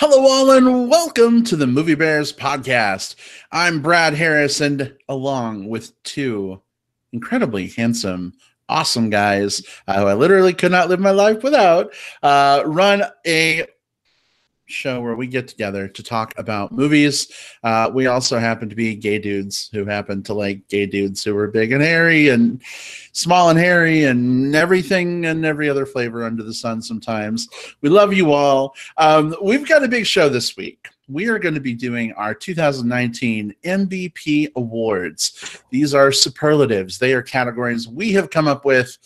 Hello, all, and welcome to the Movie Bears podcast. I'm Brad Harris, and along with two incredibly handsome, awesome guys who I literally could not live my life without, run a show where we get together to talk about movies. We also happen to be gay dudes who happen to like gay dudes who are big and hairy and small and hairy and everything and every other flavor under the sun sometimes. We love you all. We've got a big show this week. We are going to be doing our 2019 MBP awards. These are superlatives. They are categories we have come up with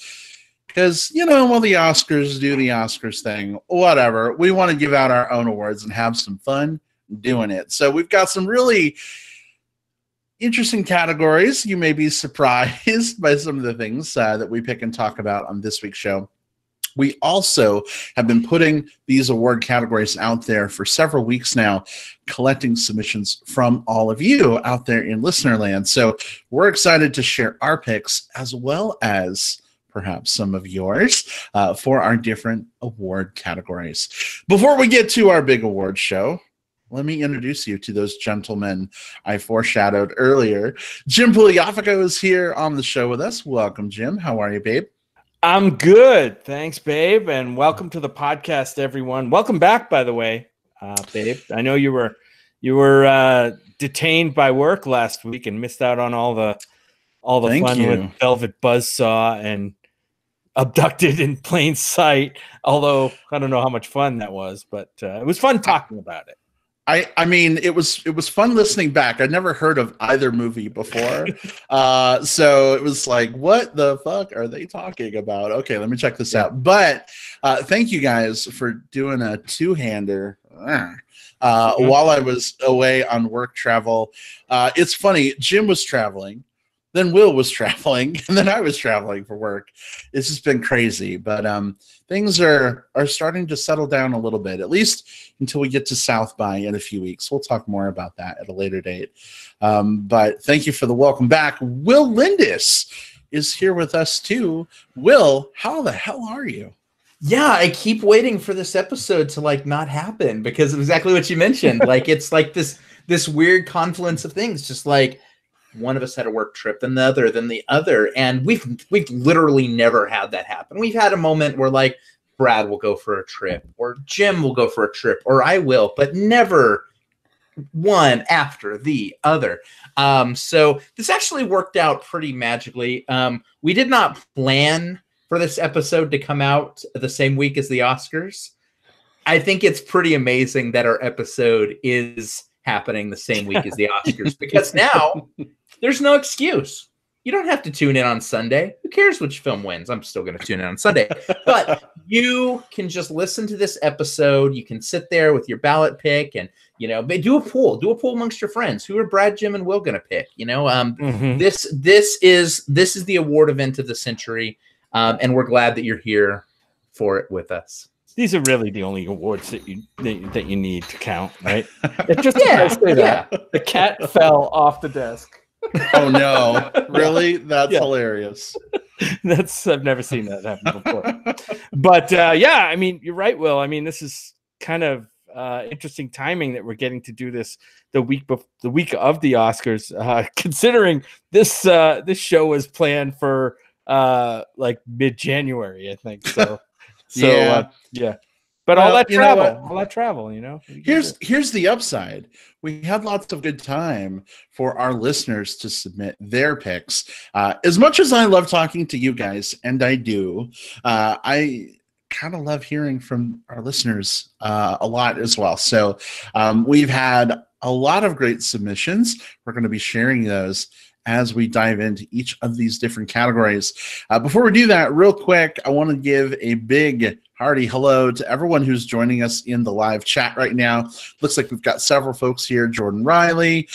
because, the Oscars do the Oscars thing, whatever. We want to give out our own awards and have some fun doing it. So we've got some really interesting categories. You may be surprised by some of the things that we pick and talk about on this week's show. We also have been putting these award categories out there for several weeks now, collecting submissions from all of you out there in listener land. So we're excited to share our picks as well as perhaps some of yours for our different award categories. Before we get to our big award show, let me introduce you to those gentlemen I foreshadowed earlier. Jim Pugliafico is here on the show with us. Welcome, Jim. How are you, babe? I'm good. Thanks, babe. And welcome to the podcast, everyone. Welcome back, by the way, babe. I know you were detained by work last week and missed out on all the fun with Velvet Buzzsaw and Abducted in Plain Sight. Although I don't know how much fun that was, but it was fun talking about it. I mean, it was fun listening back. I'd never heard of either movie before. So it was like, what the fuck are they talking about? Okay, let me check this out. But thank you guys for doing a two-hander while I was away on work travel. It's funny, Jim was traveling, then Will was traveling, and then I was traveling for work. It's just been crazy, but things are starting to settle down a little bit, at least until we get to South by in a few weeks. We'll talk more about that at a later date. But thank you for the welcome back. Will Lindis is here with us too. Will, how the hell are you? Yeah, I keep waiting for this episode to not happen because of exactly what you mentioned. It's like this weird confluence of things, just like one of us had a work trip, then the other. And we've literally never had that happen. We've had a moment where Brad will go for a trip or Jim will go for a trip or I will, but never one after the other. So this actually worked out pretty magically. We did not plan for this episode to come out the same week as the Oscars. I think it's pretty amazing that our episode is happening the same week as the Oscars because now there's no excuse. You don't have to tune in on Sunday. Who cares which film wins? I'm still going to tune in on Sunday. But you can just listen to this episode. You can sit there with your ballot pick and, do a poll. Do a poll amongst your friends. Who are Brad, Jim, and Will going to pick? This is the award event of the century, and we're glad that you're here for it with us. These are really the only awards that you need to count, right? It just The cat fell off the desk. Oh no! Really? That's hilarious. I've never seen that happen before. But I mean, you're right, Will. I mean, this is kind of interesting timing that we're getting to do this the week of the Oscars. Considering this show was planned for mid-January, I think. So. But all that travel, Here's the upside. We had lots of good time for our listeners to submit their picks. As much as I love talking to you guys, and I do, I kind of love hearing from our listeners a lot as well. So we've had a lot of great submissions. We're going to be sharing those as we dive into each of these different categories. Before we do that, real quick, I want to give a big hearty hello to everyone who's joining us in the live chat right now. Looks like we've got several folks here. Jordan Riley,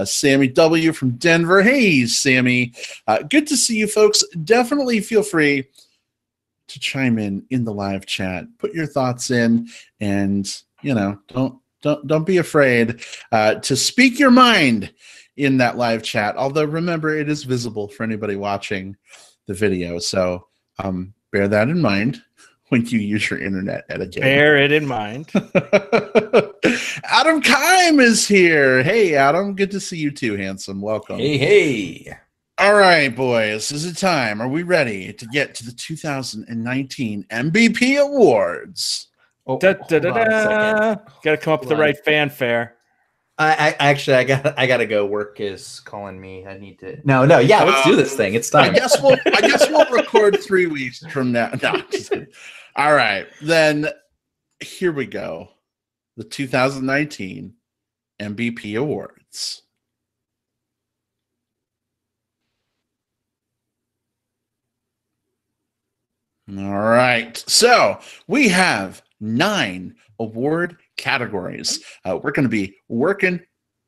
Sammy W. from Denver. Hey, Sammy. Good to see you folks. Definitely feel free to chime in the live chat. Put your thoughts in and, don't be afraid to speak your mind in that live chat. Although remember, it is visible for anybody watching the video. So bear that in mind when you use your internet etiquette. Bear it in mind. Adam Kime is here. Hey, Adam. Good to see you too, handsome. Welcome. Hey. All right, boys. Is it time? Are we ready to get to the 2019 MBP Awards? Oh, Da, da, da, hold on a second. Got to come up with the right fanfare. I gotta go. Work is calling me. I need to. No. Yeah, let's do this thing. It's time. I guess we'll record 3 weeks from now. No, just kidding. All right, then here we go. The 2019 MBP Awards. All right, so we have 9 award categories. We're going to be working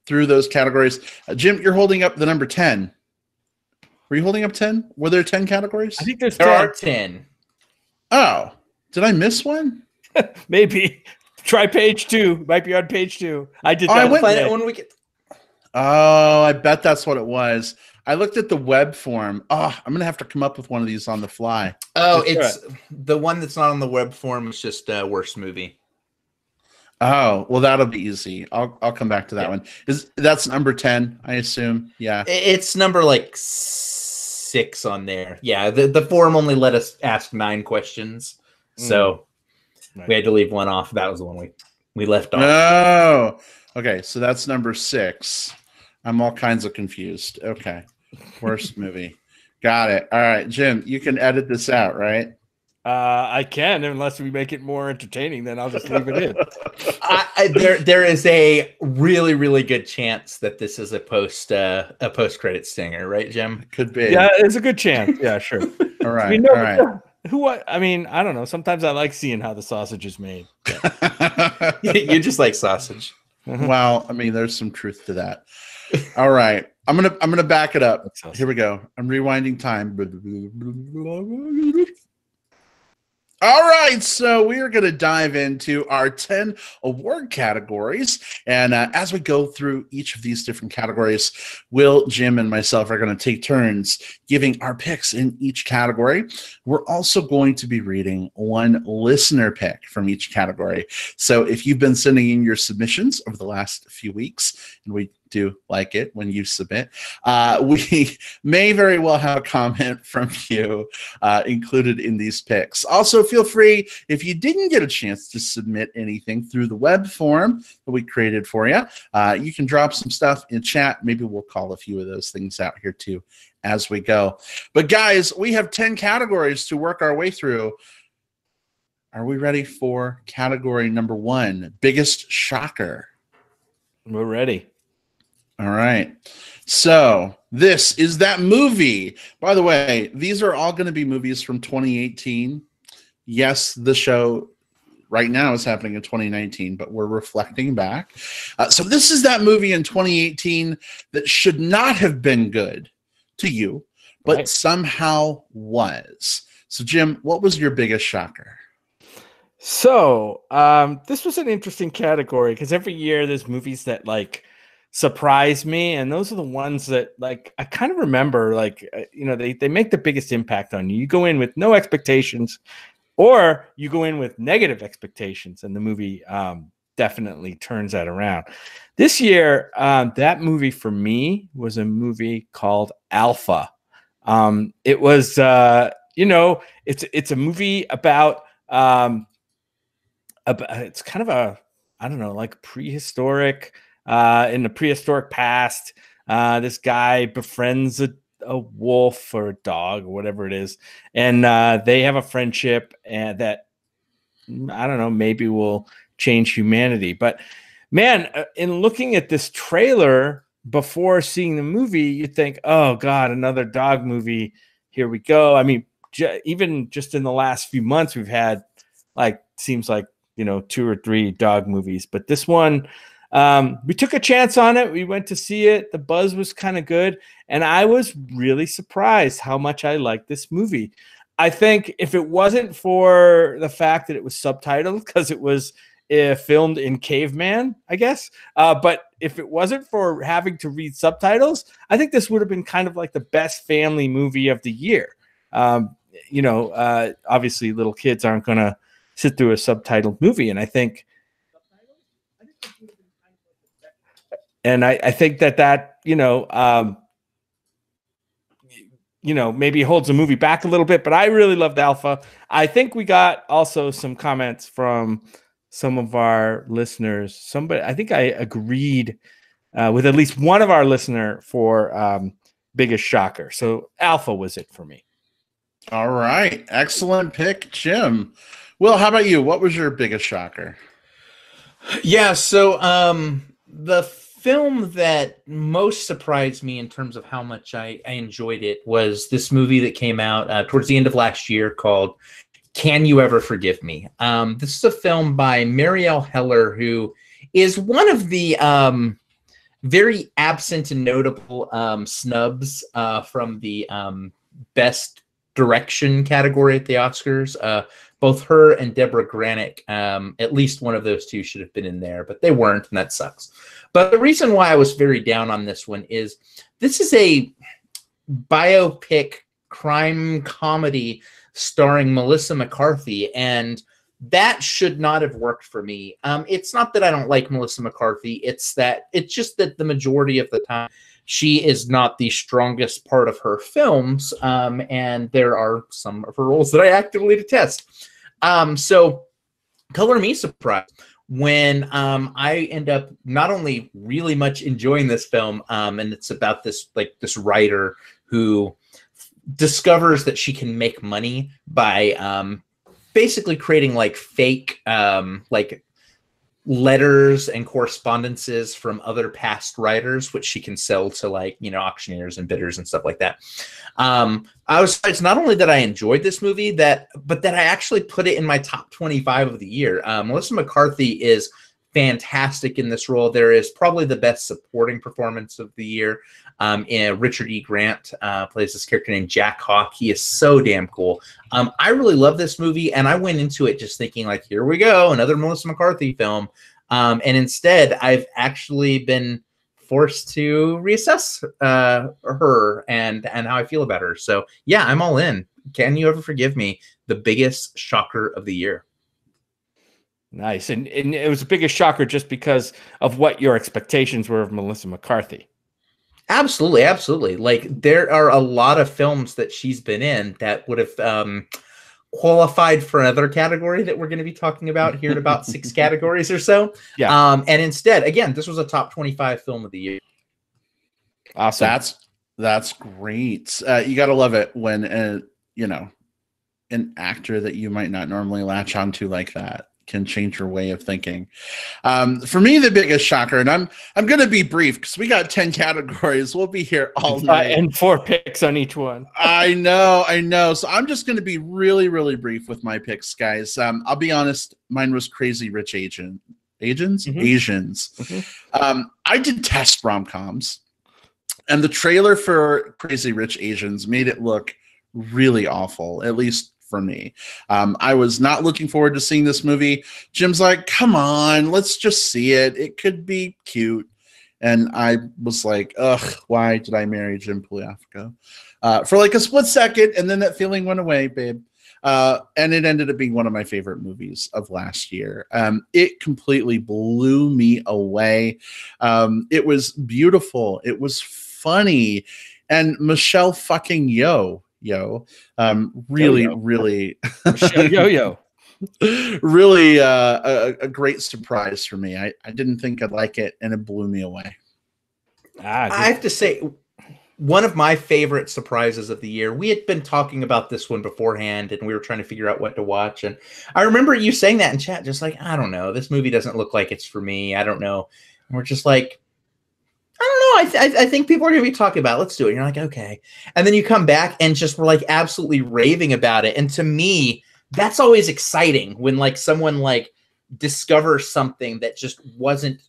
through those categories. Jim, you're holding up the number 10. Were you holding up 10? Were there 10 categories? I think there are 10. Oh, did I miss one? Maybe. Try page 2. Might be on page 2. I did that. I went when we get. Oh, I bet that's what it was. I looked at the web form. Oh, I'm going to have to come up with one of these on the fly. Oh, it's the one that's not on the web form. It's just worst movie. Oh, well, that'll be easy. I'll come back to that one. That's number 10, I assume. Yeah. It's number like 6 on there. Yeah, the form only let us ask 9 questions. So we had to leave one off. That was the one we left off. Oh, okay. So that's number 6. I'm all kinds of confused. Okay. Worst movie. Got it. All right, Jim, you can edit this out, right? I can, unless we make it more entertaining, then I'll just leave it in. There is a really, really good chance that this is a post credit stinger, right, Jim? Could be. Yeah, there's a good chance. Yeah, sure. All right. I mean, no, all right. I mean, I don't know. Sometimes I like seeing how the sausage is made. You just like sausage. Well, I mean, there's some truth to that. All right. I'm gonna back it up. Here we go. I'm rewinding time. All right, so we are going to dive into our 10 award categories. And as we go through each of these different categories, Will, Jim, and myself are going to take turns giving our picks in each category. We're also going to be reading one listener pick from each category. So if you've been sending in your submissions over the last few weeks, and we do like it when you submit, we may very well have a comment from you included in these picks. Also, feel free, if you didn't get a chance to submit anything through the web form that we created for you, you can drop some stuff in chat. Maybe we'll call a few of those things out here too as we go. But guys, we have 10 categories to work our way through. Are we ready for category number 1, biggest shocker? We're ready. All right. So this is that movie. By the way, these are all going to be movies from 2018. Yes, the show right now is happening in 2019, but we're reflecting back. So this is that movie in 2018 that should not have been good to you, but somehow was. So Jim, what was your biggest shocker? So this was an interesting category because every year there's movies that like surprise me, and those are the ones that like I kind of remember, like they make the biggest impact on you. You go in with no expectations, or you go in with negative expectations, and the movie definitely turns that around. This year, that movie for me was a movie called Alpha. It was it's a movie about it's kind of a, I don't know, like prehistoric. In the prehistoric past, this guy befriends a wolf or a dog or whatever it is, and they have a friendship and that, I don't know, maybe will change humanity. But man, in looking at this trailer before seeing the movie, you think, oh God, another dog movie. Here we go. I mean, even just in the last few months, we've had seems like 2 or 3 dog movies, but this one, we took a chance on it. We went to see it. The buzz was kind of good. And I was really surprised how much I liked this movie. I think if it wasn't for the fact that it was subtitled, because it was filmed in caveman, I guess. But if it wasn't for having to read subtitles, I think this would have been kind of like the best family movie of the year. obviously little kids aren't going to sit through a subtitled movie. And I think that maybe holds the movie back a little bit, but I really loved Alpha. I think we got also some comments from some of our listeners. I think I agreed with at least one of our listener for biggest shocker. So Alpha was it for me. All right. Excellent pick, Jim. Will, how about you? What was your biggest shocker? Yeah, so the film that most surprised me in terms of how much I enjoyed it was this movie that came out towards the end of last year called Can You Ever Forgive Me? This is a film by Marielle Heller, who is one of the very absent and notable snubs from the best direction category at the Oscars. Both her and Deborah Granick, at least one of those two should have been in there, but they weren't, and that sucks. But the reason why I was very down on this one is this is a biopic crime comedy starring Melissa McCarthy, and that should not have worked for me. It's not that I don't like Melissa McCarthy. It's just that the majority of the time she is not the strongest part of her films, and there are some of her roles that I actively detest. So color me surprised when I end up not only really much enjoying this film, and it's about this writer who discovers that she can make money by basically creating fake letters and correspondences from other past writers, which she can sell to auctioneers and bidders and stuff like that. It's not only that I enjoyed this movie, but that I actually put it in my top 25 of the year. Melissa McCarthy is fantastic in this role. There is probably the best supporting performance of the year. Richard E. Grant plays this character named Jack Hawk. He is so damn cool. I really love this movie, and I went into it just thinking here we go, another Melissa McCarthy film. And instead, I've actually been forced to reassess her and how I feel about her. So yeah, I'm all in. Can You Ever Forgive Me? The biggest shocker of the year. Nice. And it was the biggest shocker just because of what your expectations were of Melissa McCarthy. Absolutely. Absolutely. There are a lot of films that she's been in that would have qualified for another category that we're going to be talking about here in about 6 categories or so. Yeah. And instead, again, this was a top 25 film of the year. Awesome. That's great. You got to love it when, an actor that you might not normally latch onto like that can change your way of thinking. For me, the biggest shocker, and I'm going to be brief because we got 10 categories. We'll be here all night. And 4 picks on each one. I know. So I'm just going to be really, really brief with my picks, guys. I'll be honest. Mine was Crazy Rich Asians. Mm-hmm. I detest rom-coms. And the trailer for Crazy Rich Asians made it look really awful, at least for me. I was not looking forward to seeing this movie. Jim's like, come on, let's just see it. It could be cute. And I was like, ugh, why did I marry Jim Pugliafico? For a split second, and then that feeling went away, babe. And it ended up being one of my favorite movies of last year. It completely blew me away. It was beautiful. It was funny. And Michelle fucking Yeoh, really really a great surprise for me. I didn't think I'd like it, and it blew me away. I have to say, one of my favorite surprises of the year, we had been talking about this one beforehand, and we were trying to figure out what to watch, and I remember you saying that in chat, just I don't know, this movie doesn't look like it's for me, I don't know, and we're just I don't know. I think people are going to be talking about it. Let's do it. And you're like, okay. And then you come back and just we're absolutely raving about it. And to me, that's always exciting when someone discovers something that just wasn't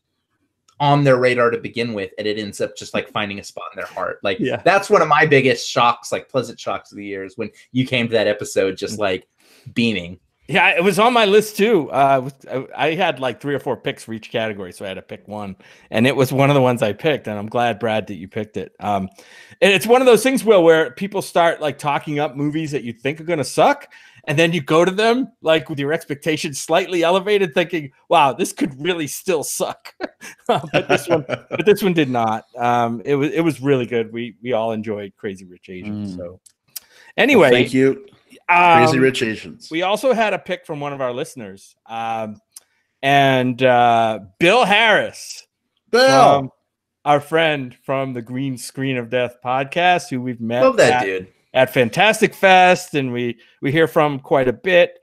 on their radar to begin with, and it ends up just finding a spot in their heart. That's one of my biggest shocks, pleasant shocks of the year, is when you came to that episode just beaming. Yeah, it was on my list too. I had like 3 or 4 picks for each category, so I had to pick one, and it was one of the ones I picked. And I'm glad, Brad, that you picked it. And it's one of those things, Will, where people start like talking up movies that you think are going to suck, and then you go to them like with your expectations slightly elevated, thinking, "Wow, this could really still suck." but this one did not. It was really good. We all enjoyed Crazy Rich Asians. So anyway, well, thank you. Crazy Rich Asians. We also had a pick from one of our listeners, and Bill Harris, Bill, our friend from the Green Screen of Death podcast, who we've met Love that dude at Fantastic Fest, and we hear from quite a bit.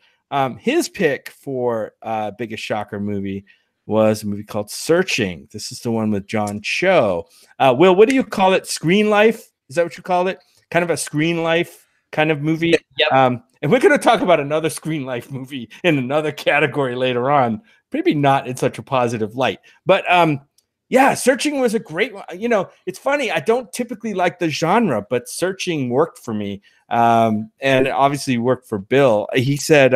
His pick for biggest shocker movie was a movie called Searching. This is the one with John Cho. Will, what do you call it? Screen Life? Is that what you called it? Kind of a Screen Life kind of movie. Yep. And we're going to talk about another Screen Life movie in another category later on. Maybe not in such a positive light, but yeah, Searching was a great one. You know, it's funny. I don't typically like the genre, but Searching worked for me, and obviously worked for Bill. He said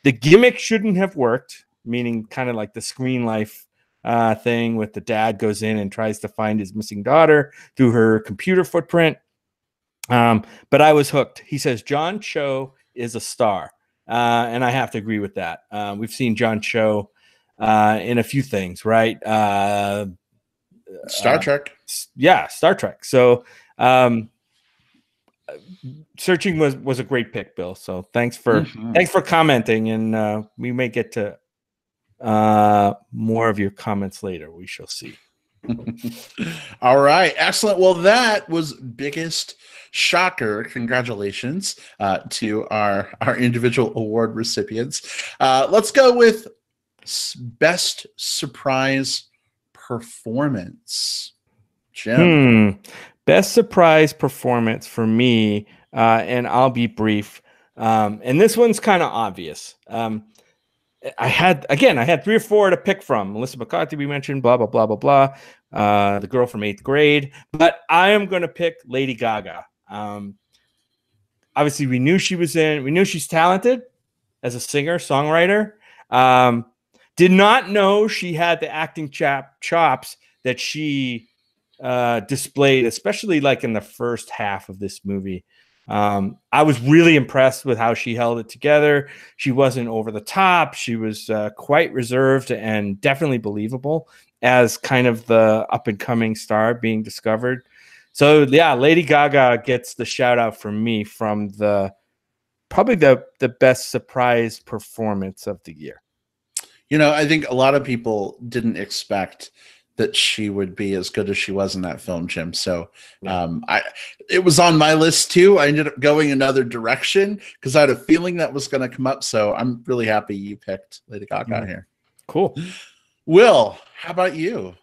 the gimmick shouldn't have worked, meaning kind of like the Screen Life thing with the dad goes in and tries to find his missing daughter through her computer footprint. But I was hooked. He says John Cho is a star, and I have to agree with that. We've seen John Cho in a few things, right? Star Trek. Yeah, Star Trek. So Searching was a great pick, Bill. So thanks for commenting, and we may get to more of your comments later. We shall see. All right, excellent. Well, that was biggest shocker. Congratulations to our individual award recipients. Let's go with best surprise performance. Jim. Best surprise performance for me, and I'll be brief. And this one's kind of obvious. I had 3 or 4 to pick from. Melissa McCarthy, we mentioned, blah, blah, blah, blah, blah. The girl from 8th grade. But I am going to pick Lady Gaga. Obviously, we knew she's talented as a singer, songwriter. Did not know she had the acting chops that she displayed, especially like in the first half of this movie. I was really impressed with how she held it together. She wasn't over the top. She was quite reserved and definitely believable as kind of the up and coming star being discovered. So yeah, Lady Gaga gets the shout out from me from probably the best surprise performance of the year. You know, I think a lot of people didn't expect that she would be as good as she was in that film, Jim. So it was on my list too. I ended up going another direction because I had a feeling that was going to come up. So I'm really happy you picked Lady Gaga here. Cool. Will, how about you?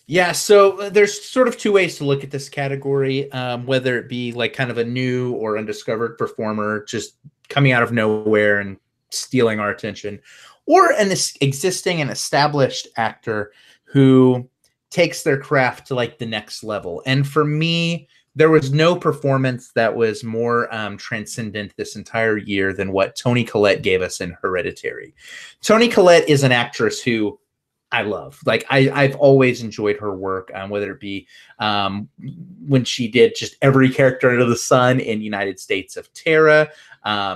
Yeah, so there's sort of 2 ways to look at this category, whether it be like kind of a new or undiscovered performer just coming out of nowhere and stealing our attention, or an existing and established actor who takes their craft to like the next level. And for me, there was no performance that was more transcendent this entire year than what Toni Collette gave us in Hereditary. Toni Collette is an actress who I love. Like I've always enjoyed her work, whether it be when she did just every character under the sun in United States of Terra.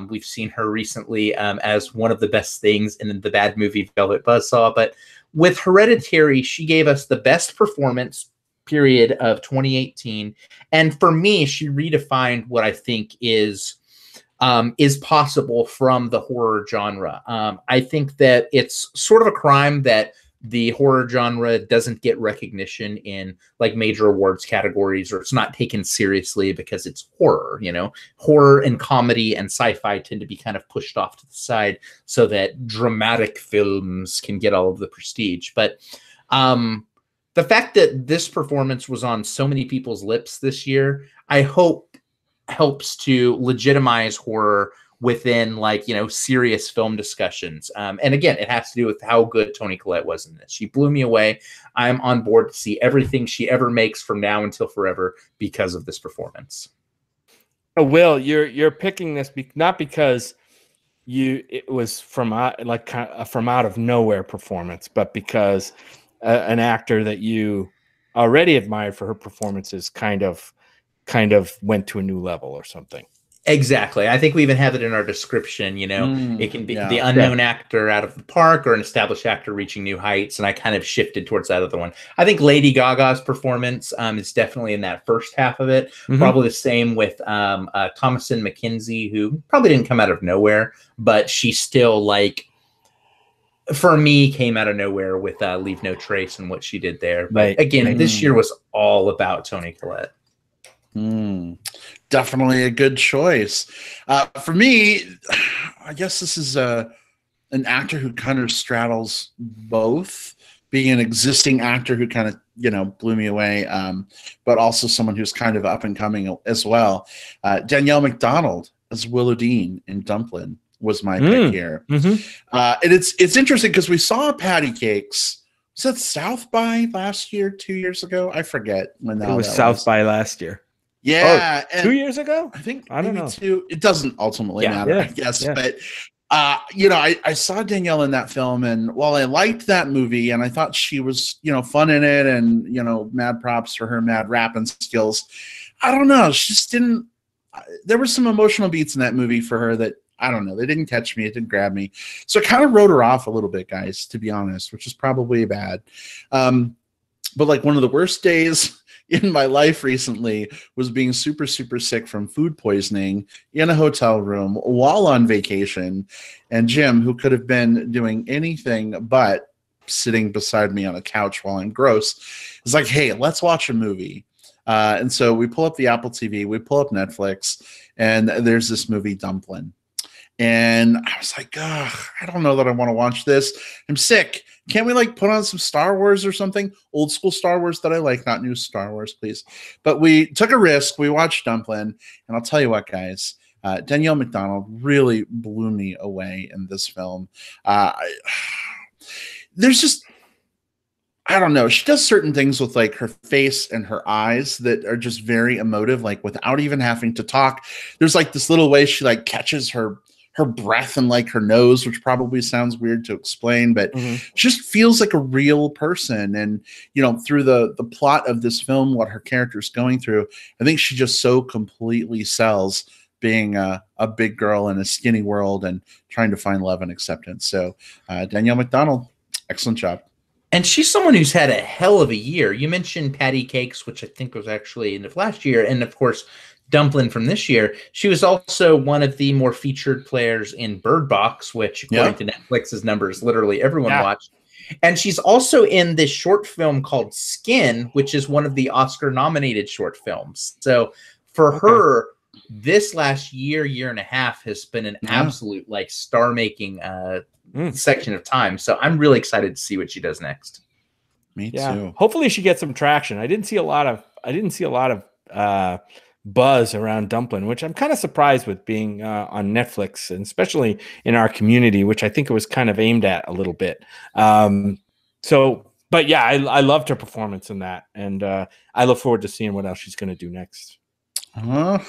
We've seen her recently as one of the best things in the bad movie Velvet Buzzsaw. But with Hereditary, she gave us the best performance period of 2018. And for me, she redefined what I think is possible from the horror genre. I think that it's sort of a crime that the horror genre doesn't get recognition in like major awards categories, or it's not taken seriously because it's horror. You know, horror and comedy and sci-fi tend to be kind of pushed off to the side so that dramatic films can get all of the prestige. But the fact that this performance was on so many people's lips this year, I hope helps to legitimize horror within, like, you know, serious film discussions. And again, it has to do with how good Toni Collette was in this. She blew me away. I'm on board to see everything she ever makes from now until forever because of this performance. Oh, Will, you're picking this not because it was from from out of nowhere performance, but because an actor that you already admired for her performances kind of went to a new level or something. Exactly. I think we even have it in our description. It can be the unknown actor out of the park or an established actor reaching new heights. And I kind of shifted towards that other one. I think Lady Gaga's performance is definitely in that first half of it. Mm-hmm. Probably the same with Thomasin McKenzie, who probably didn't come out of nowhere, but she still, like, for me, came out of nowhere with Leave No Trace and what she did there. But again, this year was all about Toni Collette. Definitely a good choice. For me, I guess this is an actor who kind of straddles both, being an existing actor who kind of, blew me away, but also someone who's kind of up and coming as well. Danielle McDonald as Willow Dean in Dumplin' was my pick here. Mm-hmm. And it's interesting because we saw Patty Cakes. Was that South by last year, 2 years ago? I forget when that was. South by last year. Yeah. Oh, 2 years ago? I think I don't know. It doesn't ultimately matter, I guess. Yeah. But, I saw Danielle in that film, and while I liked that movie and I thought she was, fun in it and, mad props for her mad rapping skills, I don't know. She just didn't. There were some emotional beats in that movie for her that, I don't know. They didn't catch me. It didn't grab me. So I kind of wrote her off a little bit, guys, to be honest, which is probably bad. But like one of the worst days in my life recently was being super, super sick from food poisoning in a hotel room while on vacation. And Jim, who could have been doing anything but sitting beside me on a couch while I'm gross, is like, hey, let's watch a movie. And so we pull up the Apple TV, we pull up Netflix, and there's this movie, Dumplin'. And I was like, I don't know that I want to watch this. I'm sick. Can't we put on some Star Wars or something? Old school Star Wars that I like, not new Star Wars, please. But we took a risk. We watched Dumplin', and I'll tell you what, guys, Danielle McDonald really blew me away in this film. There's just, I don't know. She does certain things with her face and her eyes that are just very emotive, without even having to talk. There's this little way she catches her breath and her nose, which probably sounds weird to explain, but just feels like a real person. And, through the plot of this film, what her character is going through, I think she just so completely sells being a big girl in a skinny world and trying to find love and acceptance. So Danielle McDonald, excellent job. And she's someone who's had a hell of a year. You mentioned Patty Cakes, which I think was actually end of last year. And of course, Dumplin' from this year. She was also one of the more featured players in Bird Box, which according to Netflix's numbers, literally everyone watched. And she's also in this short film called Skin, which is one of the Oscar-nominated short films. So for her, this last year and a half has been an absolute star-making section of time. So I'm really excited to see what she does next. Me too. Hopefully she gets some traction. I didn't see a lot of buzz around Dumplin', which I'm kind of surprised with being on Netflix, and especially in our community, which I think it was kind of aimed at a little bit. But yeah, I loved her performance in that, and I look forward to seeing what else she's going to do next. Well,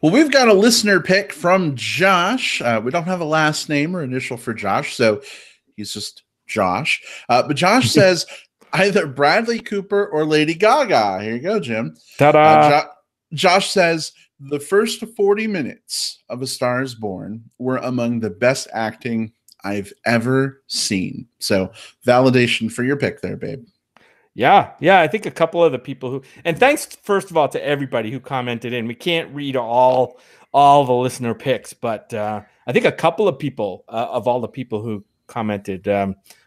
we've got a listener pick from Josh. We don't have a last name or initial for Josh, so he's just Josh. But Josh says either Bradley Cooper or Lady Gaga. Here you go, Jim. Ta-da! Josh says the first 40 minutes of A Star Is Born were among the best acting I've ever seen. So validation for your pick there, babe. Yeah. I think a couple of the people who, and thanks first of all to everybody who commented in. We can't read all the listener picks, but I think a couple of people of all the people who commented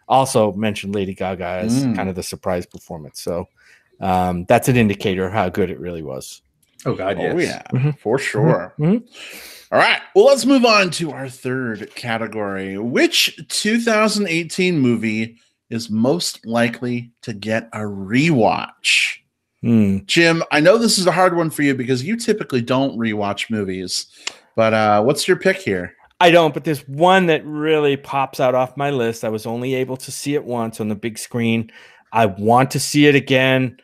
also mentioned Lady Gaga as kind of the surprise performance. So that's an indicator of how good it really was. Oh God, yes. Oh yeah, for sure. All right, well, let's move on to our third category. Which 2018 movie is most likely to get a rewatch? Jim, I know this is a hard one for you because you typically don't rewatch movies, but what's your pick here? I don't, but there's one that really pops out off my list. I was only able to see it once on the big screen. I want to see it again.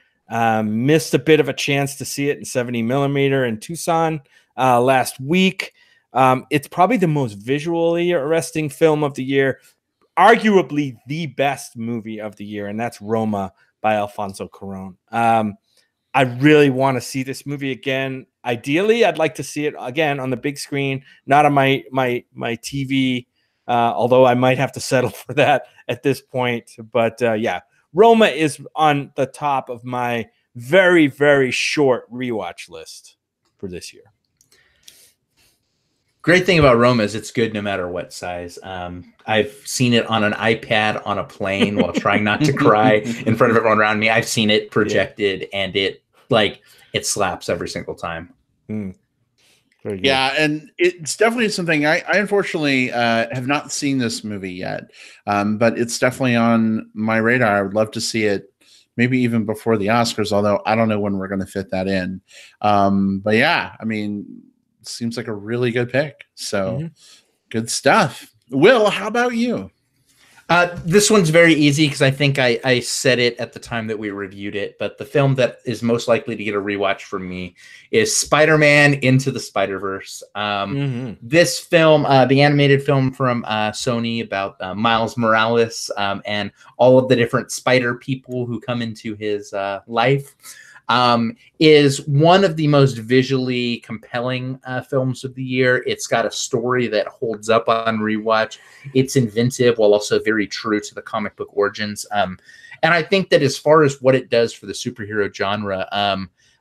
Missed a bit of a chance to see it in 70 millimeter in Tucson last week. It's probably the most visually arresting film of the year, arguably the best movie of the year, and that's Roma by Alfonso Cuarón. I really want to see this movie again. Ideally, I'd like to see it again on the big screen, not on my TV, although I might have to settle for that at this point. But yeah, Roma is on the top of my very, very short rewatch list for this year. Great thing about Roma is it's good no matter what size. I've seen it on an iPad on a plane while trying not to cry in front of everyone around me. I've seen it projected, and it slaps every single time. Yeah, and it's definitely something I unfortunately have not seen this movie yet, but it's definitely on my radar. I would love to see it, maybe even before the Oscars, although I don't know when we're going to fit that in. But yeah, I mean, seems like a really good pick. So good stuff. Will, how about you? This one's very easy because I think I said it at the time that we reviewed it, but the film that is most likely to get a rewatch from me is Spider-Man Into the Spider-Verse. This film, the animated film from Sony about Miles Morales and all of the different spider people who come into his life, is one of the most visually compelling films of the year. It's got a story that holds up on rewatch. It's inventive while also very true to the comic book origins. And I think that as far as what it does for the superhero genre,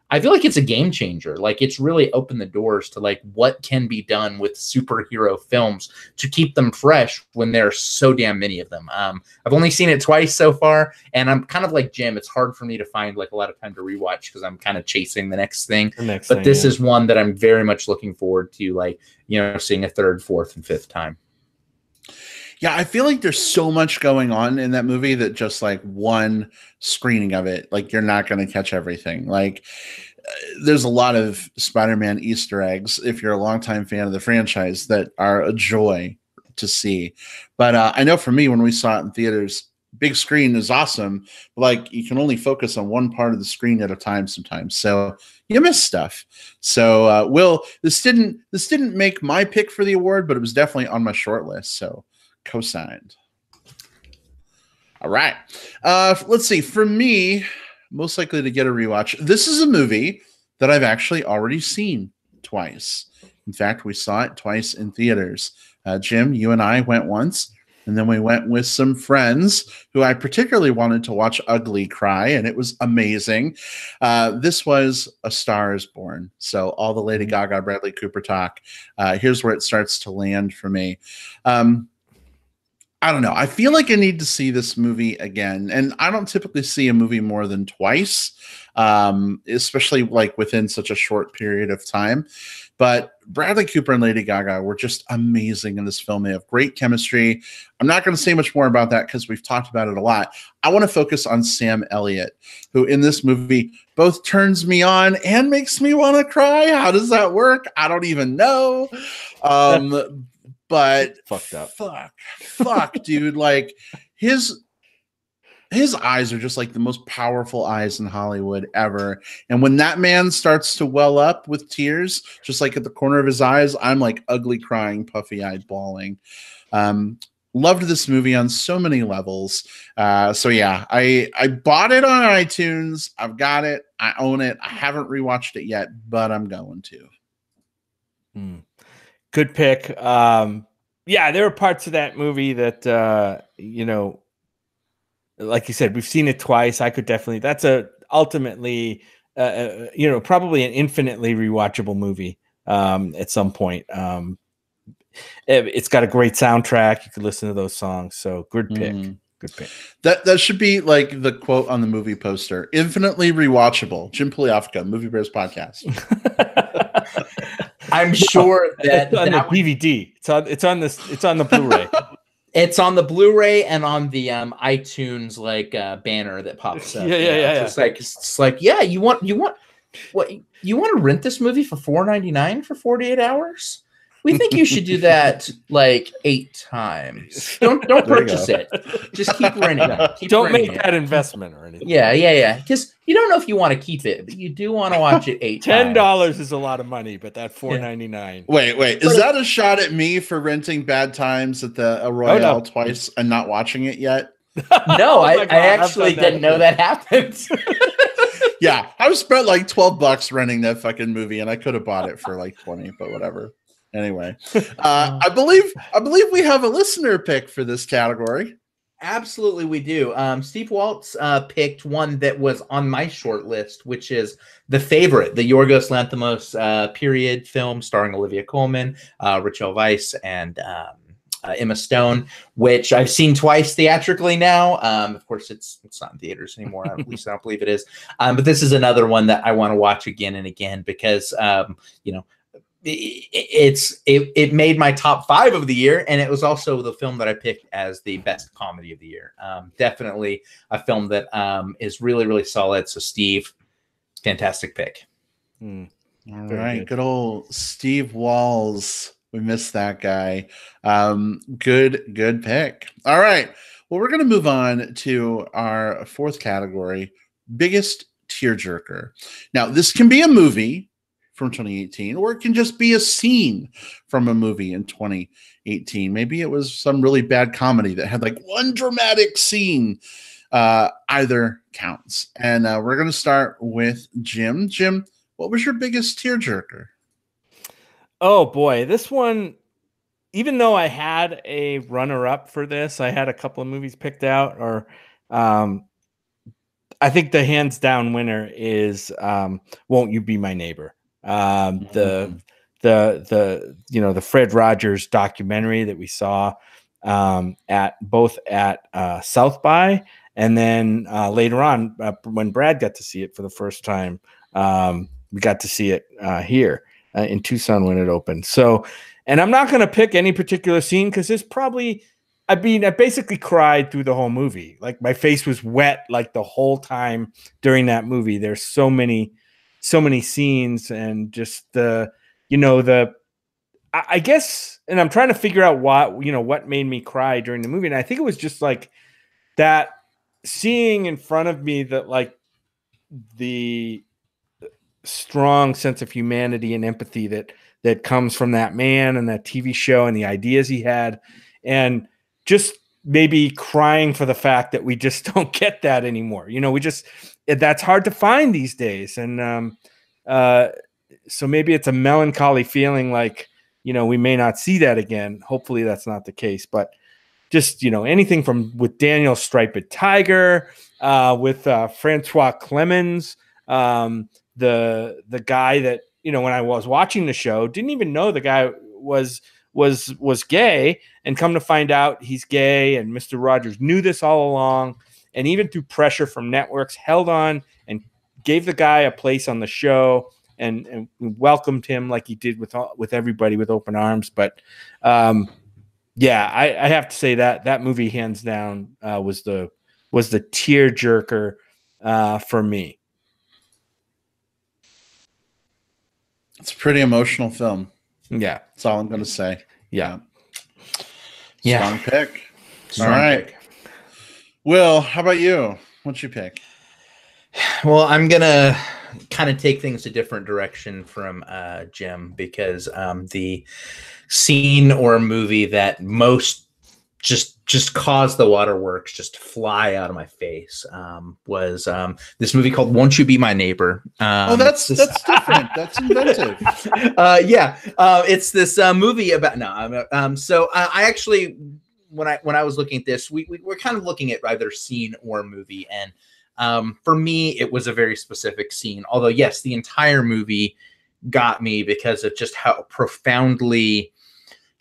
I feel like it's a game changer. Like, it's really opened the doors to like what can be done with superhero films to keep them fresh when there are so damn many of them. I've only seen it twice so far, and I'm kind of like Jim. It's hard for me to find like a lot of time to rewatch because I'm kind of chasing the next thing. But this is one that I'm very much looking forward to, like, you know, seeing a third, fourth, and fifth time. Yeah, I feel like there's so much going on in that movie that just like one screening of it, like, you're not going to catch everything. Like, there's a lot of Spider-Man Easter eggs, if you're a longtime fan of the franchise, that are a joy to see. But I know for me, when we saw it in theaters, big screen is awesome, but like, you can only focus on one part of the screen at a time sometimes, so you miss stuff. So Will, this didn't make my pick for the award, but it was definitely on my short list, so co-signed. All right. Let's see. For me, most likely to get a rewatch, this is a movie that I've actually already seen twice. In fact, we saw it twice in theaters. Jim, you and I went once, and then we went with some friends who I particularly wanted to watch Ugly cry, and it was amazing. This was A Star is Born. So all the Lady Gaga, Bradley Cooper talk. Here's where it starts to land for me. I don't know. I feel like I need to see this movie again. And I don't typically see a movie more than twice, especially like within such a short period of time. But Bradley Cooper and Lady Gaga were just amazing in this film. They have great chemistry. I'm not going to say much more about that because we've talked about it a lot. I want to focus on Sam Elliott, who in this movie both turns me on and makes me want to cry. How does that work? I don't even know. But fucked up. Fuck, dude. Like, his eyes are just like the most powerful eyes in Hollywood ever. And when that man starts to well up with tears, just like at the corner of his eyes, I'm like ugly crying, puffy-eyed bawling. Loved this movie on so many levels. So yeah, I bought it on iTunes. I've got it. I own it. I haven't rewatched it yet, but I'm going to. Good pick. Yeah, there are parts of that movie that, you know, like you said, we've seen it twice. I could definitely, that's ultimately, you know, probably an infinitely rewatchable movie at some point. It's got a great soundtrack. You could listen to those songs. So good pick. Good pick. That should be like the quote on the movie poster. Infinitely rewatchable. Jim Pliofka, Movie Bears Podcast. I'm sure that it's on the DVD. It's on the Blu-ray. It's on the Blu-ray and on the iTunes banner that pops up. Yeah. It's like you want to rent this movie for $4.99 for 48 hours? We think you should do that like 8 times. Don't purchase it. Just keep renting it. Don't make that investment or anything. Yeah. Because you don't know if you want to keep it, but you do want to watch it 8 times. $10 is a lot of money, but that $4.99. Wait. Is that a shot at me for renting Bad Times at the Royale twice and not watching it yet? No, I actually didn't know that happened. Yeah, I spent like $12 renting that fucking movie, and I could have bought it for like 20, but whatever. Anyway, I believe we have a listener pick for this category. Absolutely, we do. Steve Waltz picked one that was on my short list, which is The Favorite, the Yorgos Lanthimos period film starring Olivia Colman, Rachel Weisz, and Emma Stone, which I've seen twice theatrically now. Of course, it's not in theaters anymore. At least I don't believe it is. But this is another one that I want to watch again and again because it made my top 5 of the year, and it was also the film that I picked as the best comedy of the year. Definitely a film that is really, really solid. So, Steve, fantastic pick. All right, good old Steve Walls. We missed that guy. Good pick. All right. Well, we're going to move on to our 4th category, biggest tearjerker. Now, this can be a movie from 2018, or it can just be a scene from a movie in 2018. Maybe it was some really bad comedy that had like one dramatic scene. Either counts. And we're going to start with Jim. Jim, what was your biggest tearjerker? Oh boy, this one, even though I had a runner-up for this, I had a couple of movies picked out, or I think the hands down winner is Won't You Be My Neighbor? The Fred Rogers documentary that we saw at South by, and then later on when Brad got to see it for the first time, we got to see it here in Tucson when it opened. So, and I'm not going to pick any particular scene because it's probably, I basically cried through the whole movie. Like my face was wet like the whole time during that movie. There's so many scenes, and just I guess, and I'm trying to figure out what made me cry during the movie. And I think it was just like that, seeing in front of me that like the strong sense of humanity and empathy that comes from that man and that TV show and the ideas he had, and just maybe crying for the fact that we just don't get that anymore. That's hard to find these days. And so maybe it's a melancholy feeling like, we may not see that again. Hopefully that's not the case, but just, anything with Daniel Striped Tiger, with Francois Clemens, the guy that, when I was watching the show, didn't even know the guy was gay, and come to find out he's gay, and Mr. Rogers knew this all along, and even through pressure from networks, held on and gave the guy a place on the show and welcomed him like he did with everybody with open arms. But I have to say that movie hands down was the tearjerker for me. It's a pretty emotional film. Yeah. That's all I'm going to say. Yeah. Strong pick. All right. Pick. Will, how about you? What'd you pick? Well, I'm going to kind of take things a different direction from Jim, because the scene or movie that most just caused the waterworks just to fly out of my face was this movie called Won't You Be My Neighbor? That's different. That's inventive. It's this movie about so I actually, when I was looking at this, we're kind of looking at either scene or movie, and for me it was a very specific scene, although yes, the entire movie got me because of just how profoundly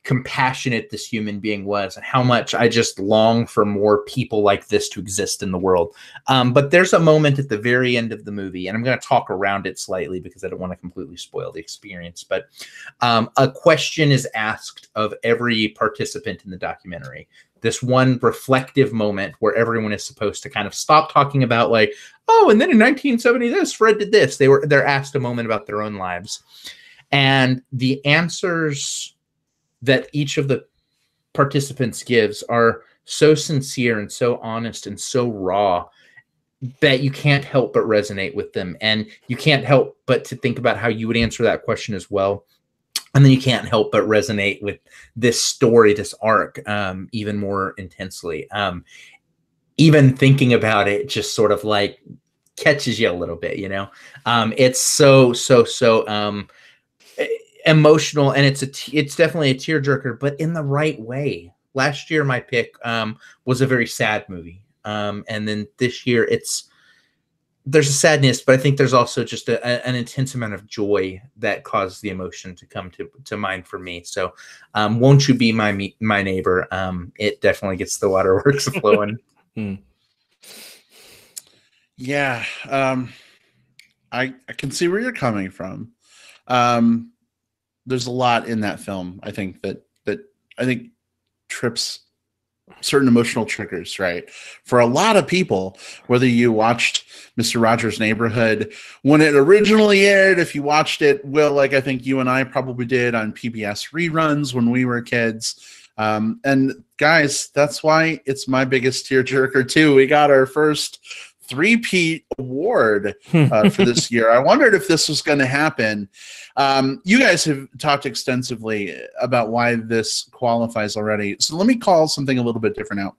compassionate this human being was, and how much I just long for more people like this to exist in the world. But there's a moment at the very end of the movie, and I'm going to talk around it slightly because I don't want to completely spoil the experience, but a question is asked of every participant in the documentary. This one reflective moment where everyone is supposed to kind of stop talking about like, oh, and then in 1970 this, Fred did this. They're asked a moment about their own lives. And the answers that each of the participants gives are so sincere and so honest and so raw that you can't help but resonate with them. And you can't help but to think about how you would answer that question as well. And then you can't help but resonate with this story, this arc, even more intensely. Even thinking about it just sort of like catches you a little bit, you know? It's so emotional, and it's definitely a tearjerker, but in the right way. Last year, my pick was a very sad movie. And then this year, there's a sadness, but I think there's also just an intense amount of joy that causes the emotion to come to mind for me. So, Won't You Be My Neighbor? It definitely gets the waterworks flowing. Yeah, I can see where you're coming from. There's a lot in that film, I think, that I think trips certain emotional triggers, right? For a lot of people, whether you watched Mr. Rogers' Neighborhood when it originally aired, if you watched it, Will, like I think you and I probably did on PBS reruns when we were kids. And guys, that's why it's my biggest tearjerker too. We got our first three-peat award for this year. I wondered if this was going to happen. You guys have talked extensively about why this qualifies already. So let me call something a little bit different out.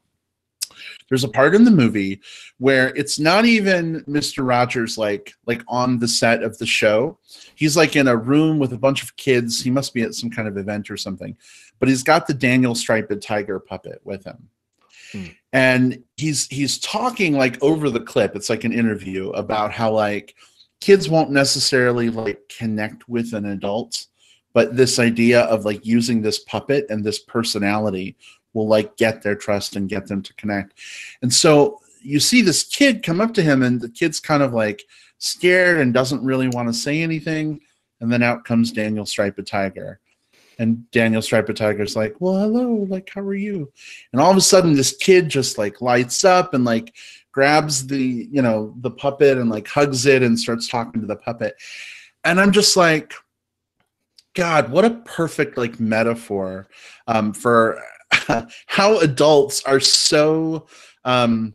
There's a part in the movie where it's not even Mr. Rogers like on the set of the show. He's like in a room with a bunch of kids. He must be at some kind of event or something. But he's got the Daniel Striped Tiger puppet with him. And he's talking like over the clip. It's like an interview about how like kids won't necessarily like connect with an adult, but this idea of like using this puppet and this personality will like get their trust and get them to connect. And so you see this kid come up to him, and the kid's kind of like scared and doesn't really want to say anything. And then out comes Daniel Striped Tiger. And Daniel Striped Tiger's like, well, hello, like, how are you? And all of a sudden this kid just like lights up and like grabs the, you know, the puppet and like hugs it and starts talking to the puppet. And I'm just like, God, what a perfect like metaphor for how adults are so, I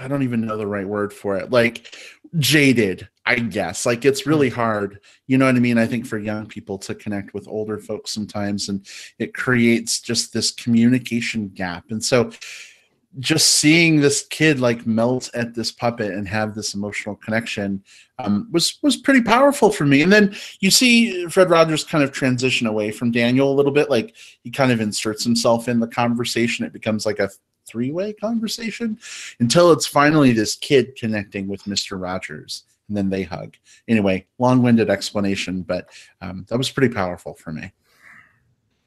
don't even know the right word for it. Like jaded, I guess. Like it's really hard, you know what I mean? I think for young people to connect with older folks sometimes, and it creates just this communication gap. And so just seeing this kid like melt at this puppet and have this emotional connection was pretty powerful for me. And then you see Fred Rogers kind of transition away from Daniel a little bit. Like he kind of inserts himself in the conversation. It becomes like a three-way conversation until it's finally this kid connecting with Mr. Rogers, and then they hug. Anyway, long-winded explanation, but that was pretty powerful for me.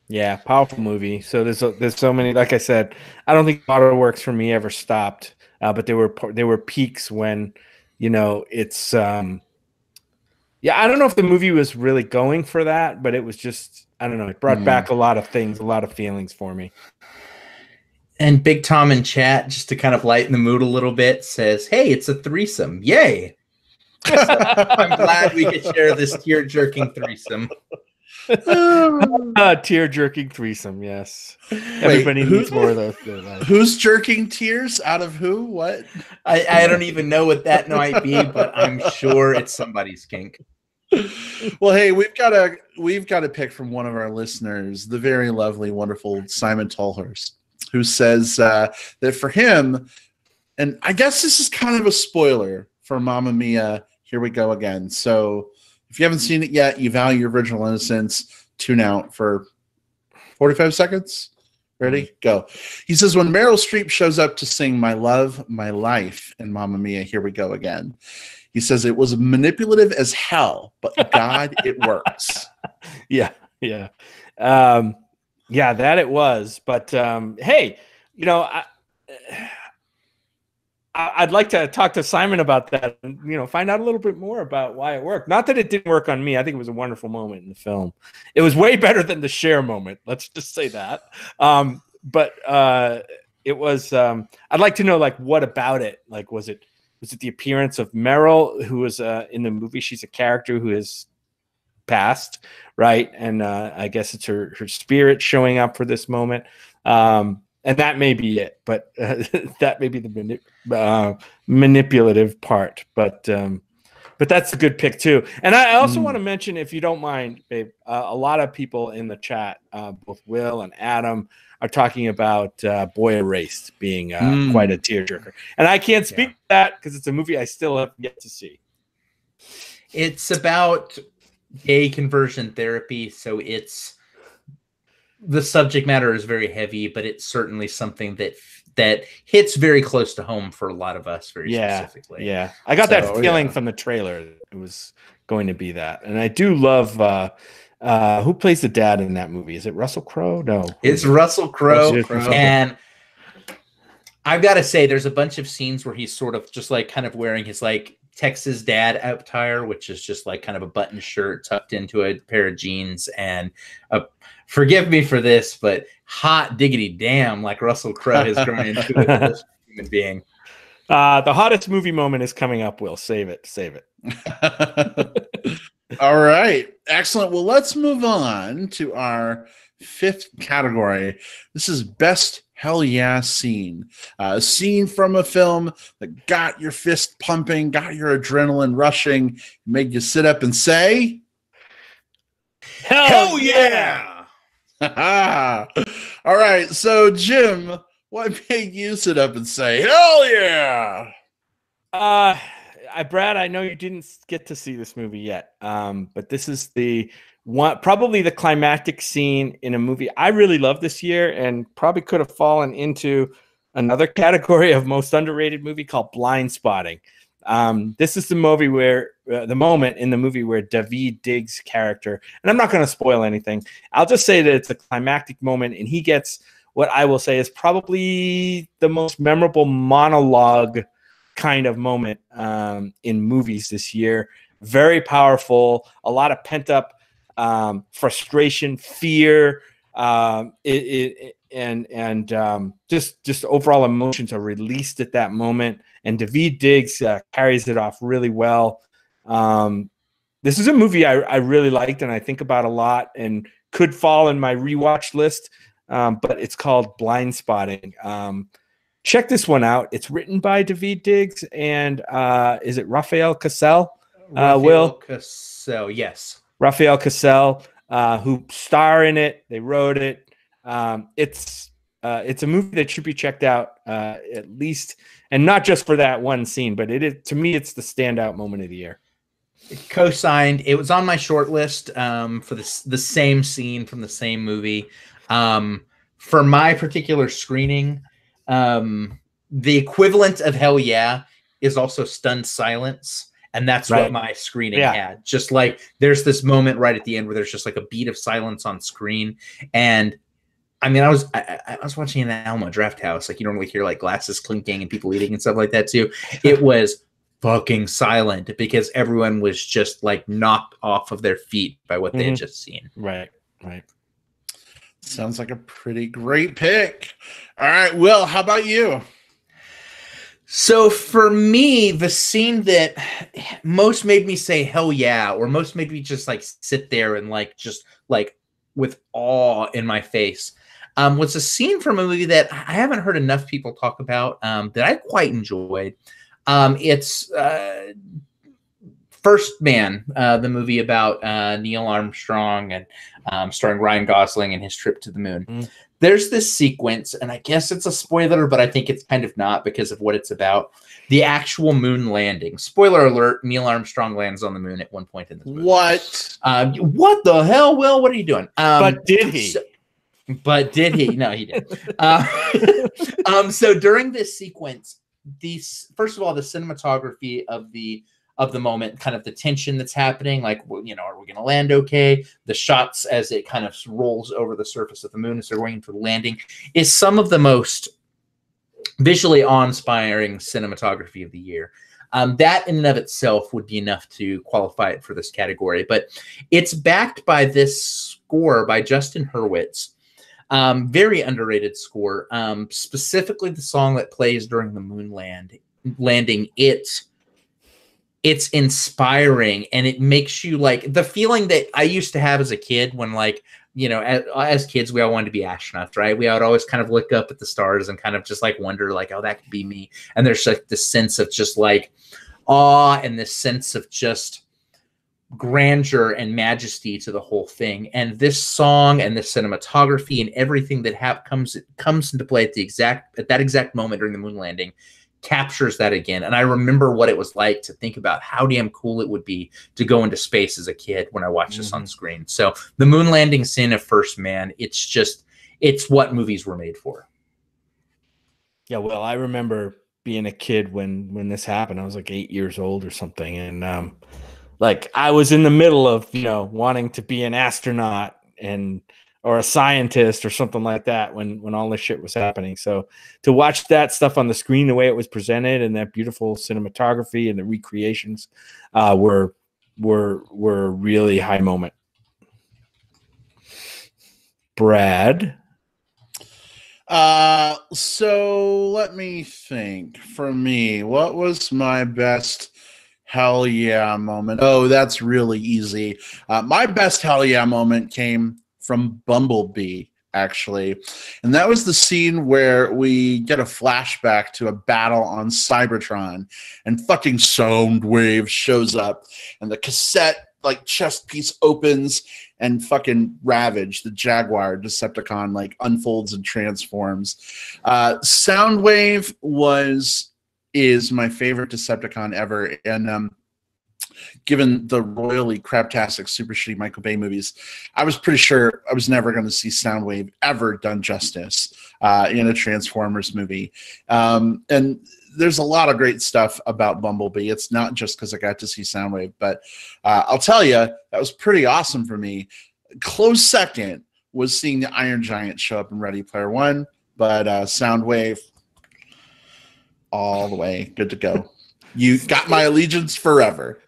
Yeah, powerful movie. So there's so many. Like I said, I don't think waterworks for me ever stopped, but there were peaks when, you know, it's yeah. I don't know if the movie was really going for that, but it was just, I don't know. It brought back a lot of things, a lot of feelings for me. And Big Tom in chat, just to kind of lighten the mood a little bit, says, "Hey, it's a threesome! Yay!" So I'm glad we could share this tear-jerking threesome. Tear-jerking threesome, yes. Everybody needs more of those. Who's jerking tears out of who? What? I don't even know what that might be, but I'm sure it's somebody's kink. Well, hey, we've got a pick from one of our listeners, the very lovely, wonderful Simon Tolhurst, who says that for him, and I guess this is kind of a spoiler for Mamma Mia, Here We Go Again. So if you haven't seen it yet, you value your original innocence, tune out for 45 seconds. Ready? Go. He says, when Meryl Streep shows up to sing My Love, My Life in Mamma Mia, Here We Go Again, he says it was manipulative as hell, but God, it works. Yeah. Yeah, that it was. But hey, you know, I'd like to talk to Simon about that and, you know, find out a little bit more about why it worked. Not that it didn't work on me. I think it was a wonderful moment in the film. It was way better than the Cher moment. Let's just say that. But it was, I'd like to know, like, what about it? Like, was it the appearance of Meryl, who was in the movie? She's a character who is passed, right? And I guess it's her spirit showing up for this moment. And that may be it, but that may be the manipulative part. But that's a good pick too. And I also want to mention, if you don't mind, babe, a lot of people in the chat, both Will and Adam, are talking about Boy Erased being quite a tearjerker. And I can't speak to that because it's a movie I still have yet to see. It's about gay conversion therapy, so the subject matter is very heavy, but it's certainly something that hits very close to home for a lot of us specifically. Yeah. I got that feeling from the trailer. It was going to be that. And I do love who plays the dad in that movie? Is it Russell Crowe? No. It's Russell Crowe. And I've got to say, there's a bunch of scenes where he's sort of just like kind of wearing his like Texas dad attire, which is just like kind of a button shirt tucked into a pair of jeans, and forgive me for this, but hot diggity damn, like Russell Crowe has grown into a human being. The hottest movie moment is coming up, Will. Save it. All right. Excellent. Well, let's move on to our fifth category. This is Best Hell Yeah Scene. A scene from a film that got your fist pumping, got your adrenaline rushing, made you sit up and say, Hell yeah! All right. So, Jim, what made you sit up and say, hell yeah? Brad, I know you didn't get to see this movie yet, but this is probably the climactic scene in a movie I really love this year, and probably could have fallen into another category of most underrated movie called Blind Spotting. This is the movie where the moment in the movie where Daveed Diggs' character, and I'm not going to spoil anything, I'll just say that it's a climactic moment, and he gets what I will say is probably the most memorable monologue kind of moment in movies this year. Very powerful, a lot of pent up frustration, fear, just overall emotions are released at that moment. And Daveed Diggs carries it off really well. This is a movie I really liked and I think about a lot and could fall in my rewatch list, but it's called Blind Spotting. Check this one out. It's written by Daveed Diggs and is it Raphael Cassell? Will Cassell, yes. Raphael Cassell, who star in it. They wrote it. It's a movie that should be checked out at least, and not just for that one scene, but to me, it's the standout moment of the year. Co-signed. It was on my short list for the same scene from the same movie. For my particular screening, the equivalent of hell yeah is also stunned silence. And that's what my screening had. Just like there's this moment right at the end where there's just like a beat of silence on screen. And I mean, I was watching an Alamo Draft House. Like you normally hear like glasses clinking and people eating and stuff like that too. It was fucking silent because everyone was just like knocked off of their feet by what they had just seen. Right. Sounds like a pretty great pick. All right, Will, how about you? So for me, the scene that most made me say hell yeah, or most made me just like sit there and like just like with awe in my face, was a scene from a movie that I haven't heard enough people talk about that I quite enjoyed. It's First Man, the movie about Neil Armstrong and starring Ryan Gosling and his trip to the moon. There's this sequence, and I guess it's a spoiler, but I think it's kind of not because of what it's about. The actual moon landing. Spoiler alert, Neil Armstrong lands on the moon at one point in this movie. What? What the hell, Will? What are you doing? But did he? But did he? No, he didn't. So during this sequence, first of all, the cinematography of the moment, kind of the tension that's happening, like, are we going to land okay? The shots as it kind of rolls over the surface of the moon as they're waiting for the landing is some of the most visually awe-inspiring cinematography of the year. That in and of itself would be enough to qualify it for this category, but it's backed by this score by Justin Hurwitz. Very underrated score, specifically the song that plays during the moon landing. it's inspiring, and it makes you like the feeling that I used to have as a kid when, like, you know, as kids, we all wanted to be astronauts, right? We would always kind of look up at the stars and kind of just like wonder, like, oh, that could be me. And there's like this sense of just like awe and this sense of just grandeur and majesty to the whole thing. And this song and the cinematography and everything that comes into play at that exact moment during the moon landing captures that again. And I remember what it was like to think about how damn cool it would be to go into space as a kid when I watched this on screen. So the moon landing scene of First Man, it's what movies were made for. Yeah, well, I remember being a kid when this happened. I was like 8 years old or something, and like I was in the middle of, you know, wanting to be an astronaut or a scientist or something like that when all this shit was happening. So to watch that stuff on the screen, the way it was presented, and that beautiful cinematography and the recreations were really high moment. Brad. So let me think. For me, what was my best hell yeah moment? Oh, that's really easy. My best hell yeah moment came from Bumblebee, actually. And that was the scene where we get a flashback to a battle on Cybertron, and fucking Soundwave shows up, and the cassette like chest piece opens, and fucking Ravage, the Jaguar Decepticon, like unfolds and transforms. Soundwave is my favorite Decepticon ever, and given the royally craptastic, super shitty Michael Bay movies, I was pretty sure I was never going to see Soundwave ever done justice in a Transformers movie. And there's a lot of great stuff about Bumblebee. It's not just because I got to see Soundwave, but I'll tell you, that was pretty awesome for me. Close second was seeing the Iron Giant show up in Ready Player One, but Soundwave, all the way, good to go. You got my allegiance forever.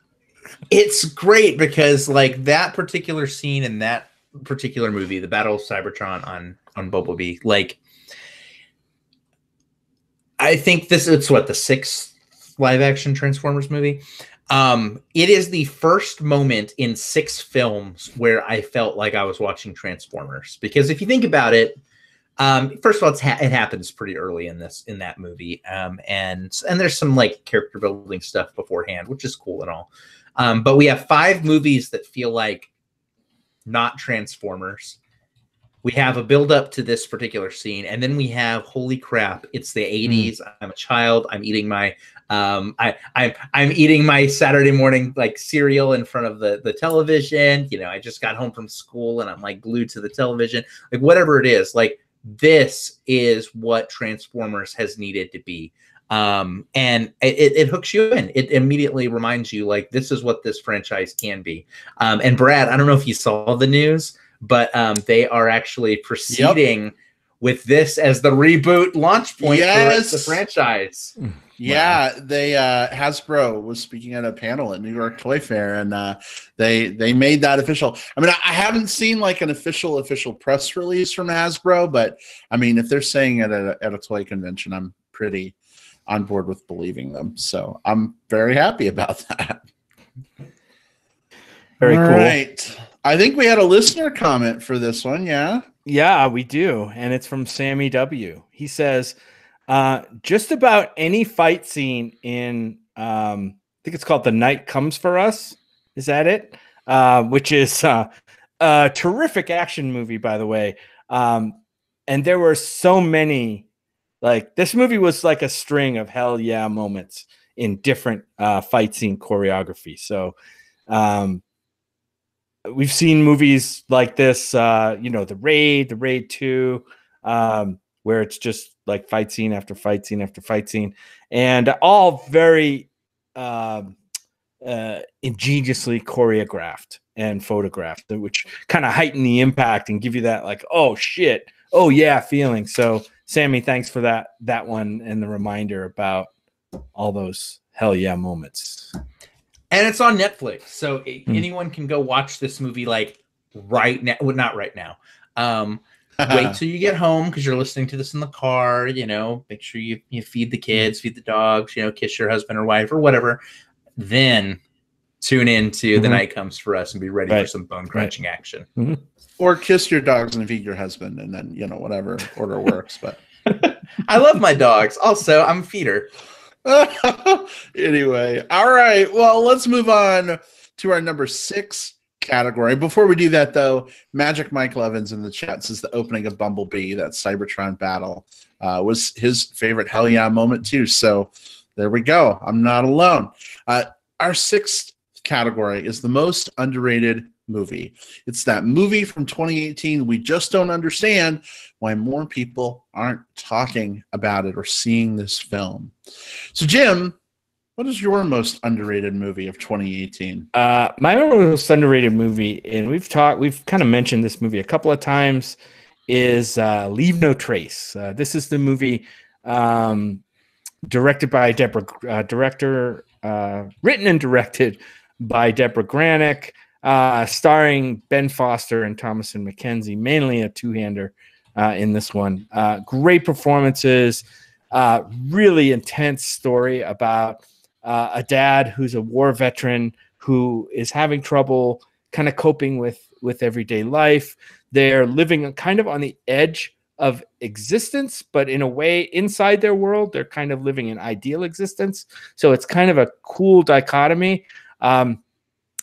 It's great because like that particular scene in that particular movie, the Battle of Cybertron on Bumblebee, like I think it's what, the 6th live action Transformers movie. It is the first moment in 6 films where I felt like I was watching Transformers, because if you think about it, first of all, it happens pretty early in that movie, and there's some like character building stuff beforehand, which is cool and all. But we have 5 movies that feel like not Transformers. We have a build up to this particular scene, and then we have, holy crap, it's the 80s. I'm a child. I'm eating my I'm eating my Saturday morning like cereal in front of the television. You know, I just got home from school and I'm like glued to the television. Like whatever it is, like this is what Transformers has needed to be. And it hooks you in. It immediately reminds you like this is what this franchise can be. And Brad, I don't know if you saw the news, but they are actually proceeding with this as the reboot launch point for the franchise. Yeah, they Hasbro was speaking at a panel at New York Toy Fair, and they made that official. I mean, I haven't seen like an official press release from Hasbro, but I mean, if they're saying it at a toy convention, I'm pretty on board with believing them. So I'm very happy about that. Very cool. Right. I think we had a listener comment for this one. Yeah. Yeah, we do. And it's from Sammy W. He says, just about any fight scene in, I think it's called The Night Comes for Us. Is that it? Which is a terrific action movie, by the way. And there were so many, like this movie was like a string of hell yeah moments in different fight scene choreography. So, we've seen movies like this, The Raid 2, where it's just like fight scene after fight scene after fight scene, and all very ingeniously choreographed and photographed, which kind of heighten the impact and give you that like, oh shit, oh yeah feeling. So Sammy, thanks for that one and the reminder about all those hell yeah moments. And it's on Netflix, so anyone can go watch this movie like right now. Well, not right now. Wait till you get home because you're listening to this in the car. You know, make sure you feed the kids, feed the dogs. You know, kiss your husband or wife or whatever. then tune into The Night Comes for Us and be ready for some bone crunching action. Or kiss your dogs and feed your husband, and then, whatever order works. But I love my dogs. Also, I'm a feeder. Anyway, all right. Well, let's move on to our number 6 category. Before we do that, though, Magic Mike Levins in the chat says the opening of Bumblebee, that Cybertron battle, was his favorite hell yeah moment too. So there we go. I'm not alone. Our 6th category is the most underrated movie. It's that movie from 2018 we just don't understand why more people aren't talking about it or seeing this film. So, Jim, what is your most underrated movie of 2018? My most underrated movie, and we've kind of mentioned this movie a couple of times, is Leave No Trace. This is the movie directed by written and directed by Deborah Granick, starring Ben Foster and Thomasin McKenzie, mainly a two-hander in this one. Great performances, really intense story about a dad who's a war veteran who is having trouble kind of coping with everyday life. They're living kind of on the edge of existence, but in a way inside their world, they're kind of living an ideal existence. So it's kind of a cool dichotomy. And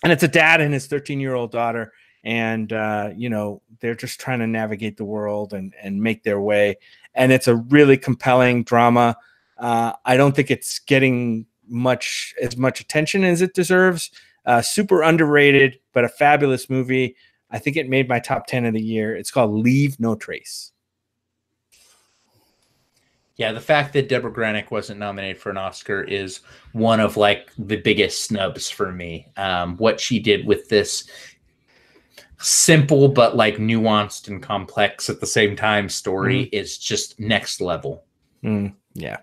it's a dad and his 13-year-old daughter. And, they're just trying to navigate the world and make their way. And it's a really compelling drama. I don't think it's getting as much attention as it deserves. Super underrated, but a fabulous movie. I think it made my top 10 of the year. It's called Leave No Trace. Yeah, the fact that Deborah Granick wasn't nominated for an Oscar is one of the biggest snubs for me. What she did with this simple but nuanced and complex at the same time story is just next level. Yeah.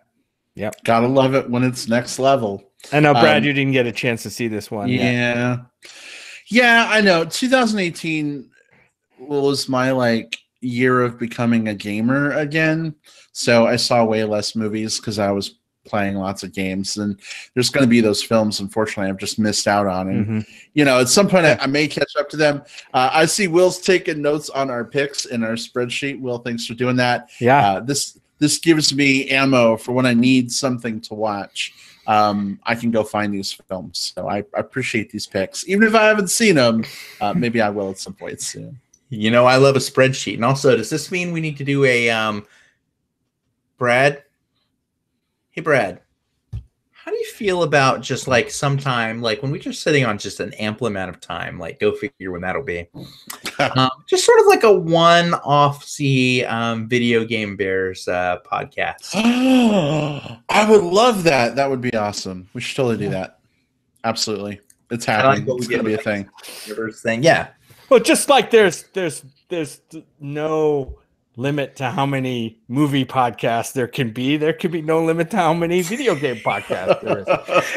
Yep. Gotta love it when it's next level. I know, Brad, you didn't get a chance to see this one. Yeah. Yeah, I know. 2018 was my year of becoming a gamer again. So I saw way less movies because I was playing lots of games. And there's going to be those films, unfortunately, I've just missed out on. And, at some point I may catch up to them. I see Will's taking notes on our picks in our spreadsheet. Will, thanks for doing that. Yeah. This gives me ammo for when I need something to watch. I can go find these films. So I appreciate these picks. Even if I haven't seen them, maybe I will at some point soon. I love a spreadsheet. And also, does this mean we need to do a Brad? Hey, Brad. How do you feel about just sometime, when we're just sitting on just an ample amount of time, go figure when that'll be. Just sort of a one-off-see Video Game Bears podcast. I would love that. That would be awesome. We should totally do that. Absolutely. It's happening. It's going to be a thing. Yeah. Well, just there's no limit to how many movie podcasts there can be no limit to how many video game podcasts there is.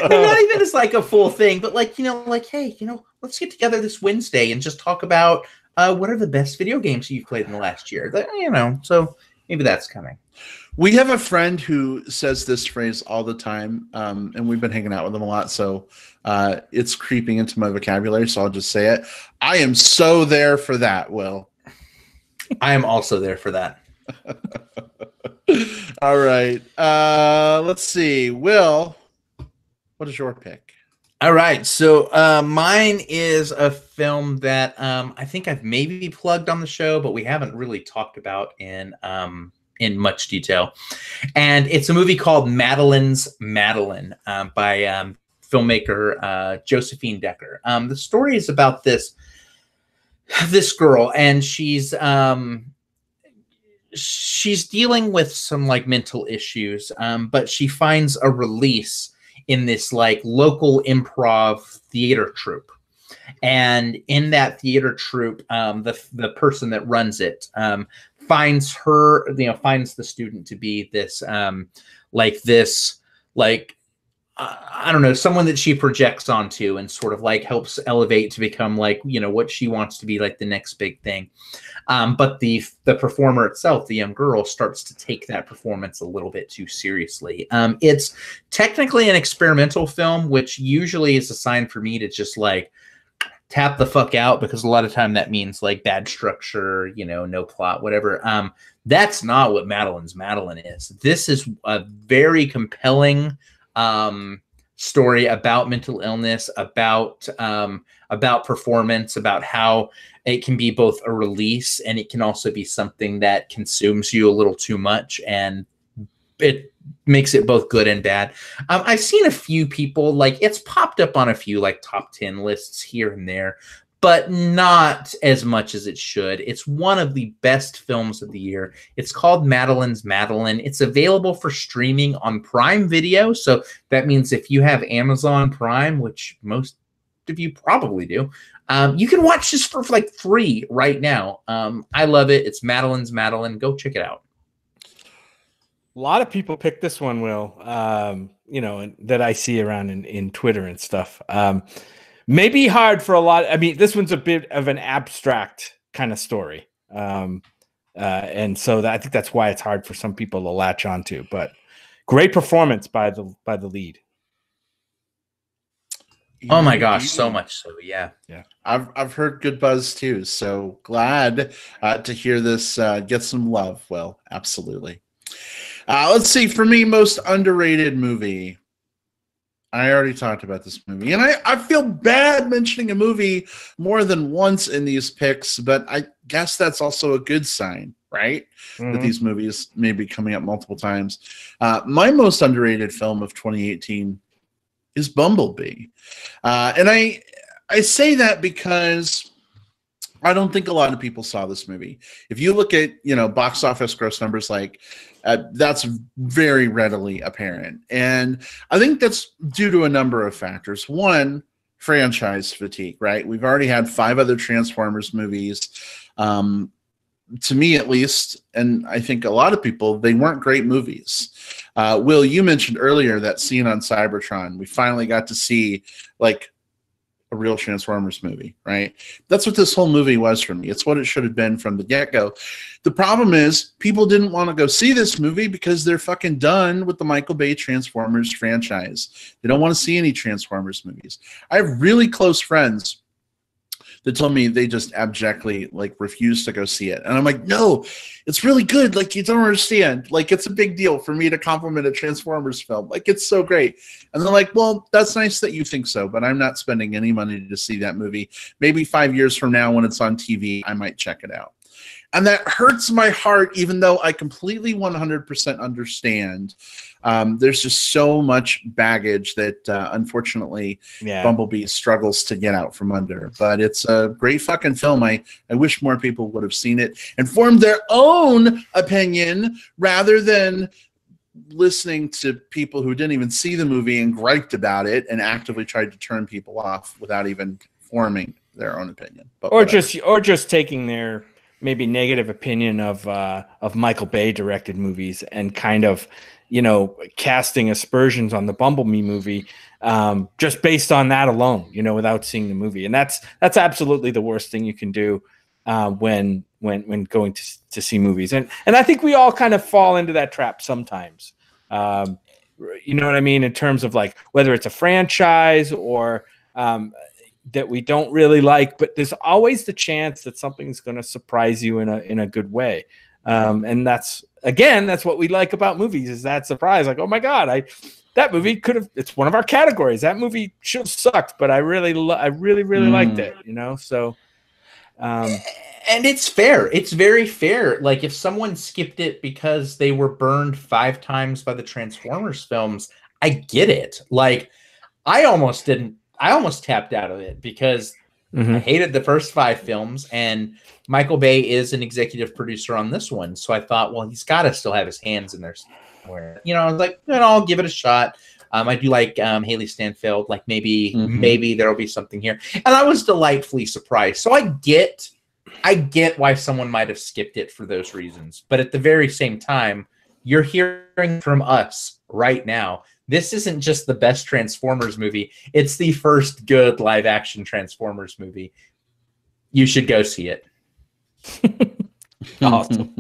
And not even as a full thing, but hey, let's get together this Wednesday and just talk about what are the best video games you've played in the last year. So maybe that's coming. We have a friend who says this phrase all the time, and we've been hanging out with him a lot, so it's creeping into my vocabulary, so I'll just say it. I am so there for that, Will. I am also there for that. All right. Let's see. Will, what is your pick? All right. So mine is a film that I think I've maybe plugged on the show, but we haven't really talked about in much detail. And it's a movie called Madeline's Madeline by filmmaker Josephine Decker. The story is about this girl, and she's dealing with some mental issues, but she finds a release in this local improv theater troupe. And in that theater troupe, the person that runs it finds the student to be this I don't know, someone that she projects onto and sort of like helps elevate to become like, you know, what she wants to be, like the next big thing. But the performer itself, the young girl, starts to take that performance a little bit too seriously. It's technically an experimental film, which usually is a sign for me to just like tap the fuck out, because a lot of time that means like bad structure, you know, no plot, whatever. That's not what Madeline is. This is a very compelling story about mental illness, about performance, about how it can be both a release and it can also be something that consumes you a little too much, and it makes it both good and bad. I've seen a few people, like, it's popped up on a few like top 10 lists here and there, but not as much as it should. It's one of the best films of the year. It's called Madeline's Madeline. It's available for streaming on Prime Video. So that means if you have Amazon Prime, which most of you probably do, you can watch this for like free right now. I love it. It's Madeline's Madeline. Go check it out. A lot of people pick this one, Will, you know, that I see around in Twitter and stuff. Maybe hard for a lot. I mean, this one's a bit of an abstract kind of story. And so I think that's why it's hard for some people to latch onto, but great performance by the lead. Oh my gosh, so much so, yeah. I've heard good buzz too, so glad to hear this get some love. Well, absolutely. Let's see, for me, most underrated movie. I already talked about this movie, and I feel bad mentioning a movie more than once in these picks, but I guess that's also a good sign, right? That these movies may be coming up multiple times. My most underrated film of 2018 is Bumblebee. And I say that because I don't think a lot of people saw this movie. If you look at, you know, box office gross numbers, like that's very readily apparent. And I think that's due to a number of factors. One, franchise fatigue, right? We've already had 5 other Transformers movies. To me, at least, and I think a lot of people, they weren't great movies. Will, you mentioned earlier that scene on Cybertron. We finally got to see, like, a real Transformers movie, right? That's what this whole movie was for me. It's what it should have been from the get-go. The problem is people didn't want to go see this movie because they're fucking done with the Michael Bay Transformers franchise. They don't want to see any Transformers movies. I have really close friends that told me they just abjectly like refuse to go see it. And I'm like, no, it's really good. Like, you don't understand. Like, it's a big deal for me to compliment a Transformers film. Like, it's so great. And they're like, well, that's nice that you think so, but I'm not spending any money to see that movie. Maybe 5 years from now when it's on TV, I might check it out. And that hurts my heart, even though I completely 100% understand. There's just so much baggage that, unfortunately, Bumblebee struggles to get out from under. But it's a great fucking film. I wish more people would have seen it and formed their own opinion rather than listening to people who didn't even see the movie and griped about it and actively tried to turn people off without even forming their own opinion. But or just taking their maybe negative opinion of Michael Bay directed movies and kind of, you know, casting aspersions on the Bumblebee movie just based on that alone, you know, without seeing the movie. And that's absolutely the worst thing you can do when going to see movies. And I think we all kind of fall into that trap sometimes. You know what I mean? In terms of like whether it's a franchise or that we don't really like, but there's always the chance that something's going to surprise you in a good way. And that's what we like about movies, is that surprise. Like, oh my God, that movie could have, it's one of our categories. That movie should have sucked, but I really liked it, you know? So, and it's fair. It's very fair. Like, if someone skipped it because they were burned 5 times by the Transformers films, I get it. Like, I almost tapped out of it because I hated the first 5 films, and Michael Bay is an executive producer on this one. So I thought, well, he's got to still have his hands in there somewhere. You know, I was like, I'll give it a shot. I do like Haley Stanfield. Like, maybe there'll be something here. And I was delightfully surprised. So I get why someone might have skipped it for those reasons. But at the very same time, you're hearing from us right now. This isn't just the best Transformers movie. It's the first good live action Transformers movie. You should go see it. Awesome.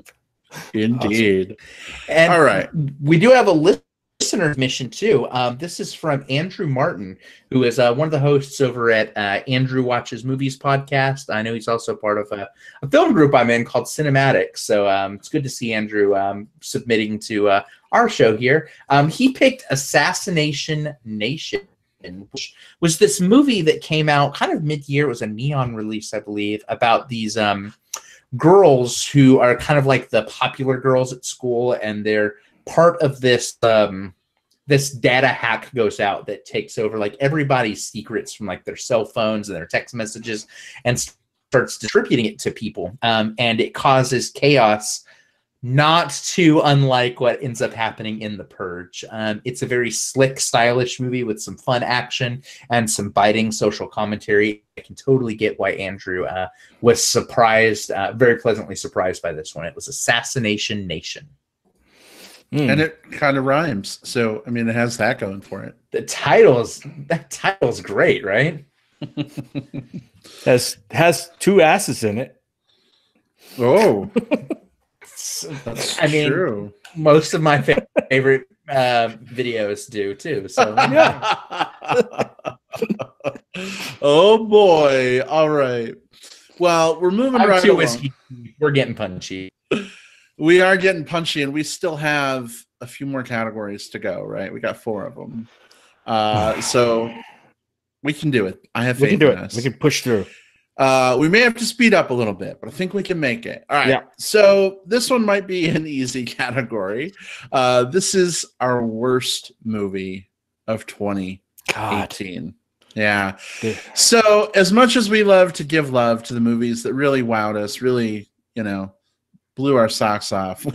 Indeed. Awesome. And all right, we do have a listener mission too. This is from Andrew Martin, who is one of the hosts over at Andrew Watches Movies podcast. I know he's also part of a film group I'm in called Cinematics. So it's good to see Andrew submitting to our show here. He picked Assassination Nation, which was this movie that came out kind of mid-year. It was a Neon release, I believe, about these girls who are kind of like the popular girls at school, and they're part of this this data hack goes out that takes over like everybody's secrets from like their cell phones and their text messages and starts distributing it to people, and it causes chaos, not too unlike what ends up happening in The Purge. It's a very slick, stylish movie with some fun action and some biting social commentary. I can totally get why Andrew was surprised, very pleasantly surprised by this one. It was Assassination Nation. And it kind of rhymes. So, I mean, it has that going for it. That title's great, right? has two asses in it. Oh, that's true. Most of my favorite videos do too. So yeah. Oh boy! All right. Well, we're moving right along. Whiskey. We're getting punchy. We are getting punchy, and we still have a few more categories to go. Right? We got 4 of them, so we can do it. I have faith in us. We can push through. We may have to speed up a little bit, but I think we can make it. All right. Yeah. So this one might be an easy category. This is our worst movie of 2018. God. Yeah. So as much as we love to give love to the movies that really wowed us, really, blew our socks off,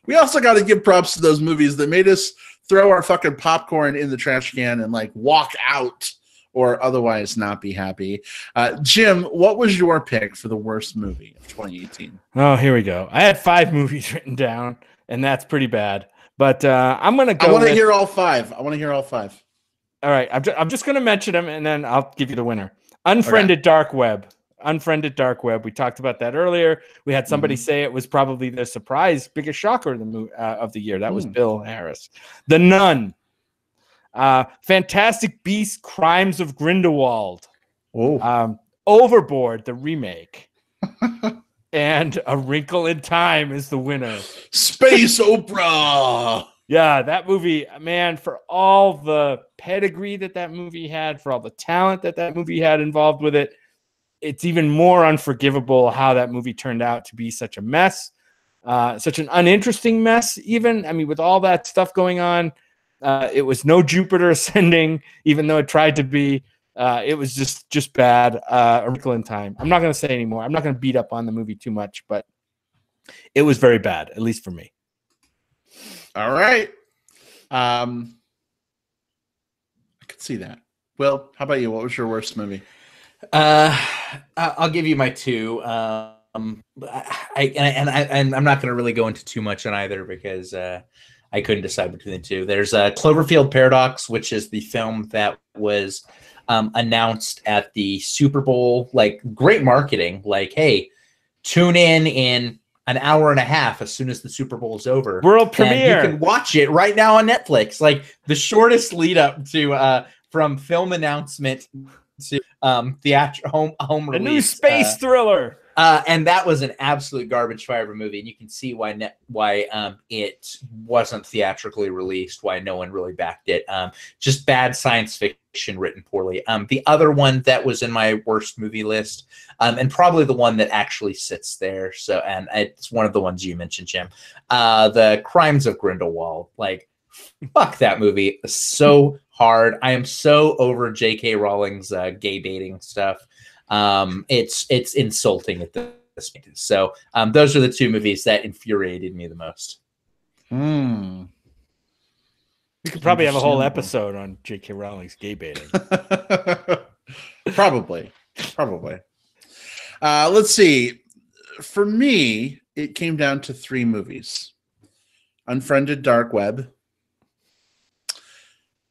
we also got to give props to those movies that made us throw our fucking popcorn in the trash can and like walk out or otherwise not be happy. Jim, what was your pick for the worst movie of 2018? Oh, here we go. I had 5 movies written down, and that's pretty bad. But I'm going to go. I want to hear all 5. All right. I'm just going to mention them, and then I'll give you the winner. Unfriended Dark Web. Unfriended Dark Web. We talked about that earlier. We had somebody say it was probably the surprise biggest shocker of the year. That was Bill Harris. The Nun. Fantastic Beasts: Crimes of Grindelwald. Overboard, the remake. And A Wrinkle in Time is the winner. Space opera. Yeah, that movie, man, for all the pedigree that movie had, for all the talent that movie had involved with it, it's even more unforgivable how that movie turned out to be such a mess, such an uninteresting mess even. I mean, with all that stuff going on, it was no Jupiter Ascending, even though it tried to be. It was just bad. A Wrinkle in Time. I'm not going to say anymore. I'm not going to beat up on the movie too much, but it was very bad, at least for me. All right. I could see that. Will, how about you? What was your worst movie? I'll give you my 2. I'm not going to really go into too much on either because I couldn't decide between the 2. There's Cloverfield Paradox, which is the film that was announced at the Super Bowl. Like, great marketing. Like, hey, tune in an hour and a half as soon as the Super Bowl is over. World premiere. You can watch it right now on Netflix. Like, the shortest lead up to from film announcement to theatrical home release. A new space thriller. And that was an absolute garbage fire of a movie, and you can see why it wasn't theatrically released, why no one really backed it. Just bad science fiction written poorly. The other one that was in my worst movie list, and probably the one that actually sits there, and it's one of the ones you mentioned, Jim, The Crimes of Grindelwald. Like, fuck that movie. So hard. I am so over J.K. Rowling's gay baiting stuff. It's insulting at this point. So those are the 2 movies that infuriated me the most. We could probably have a whole episode on J.K. Rowling's gay baiting. Probably. Let's see. For me, it came down to 3 movies. Unfriended Dark Web,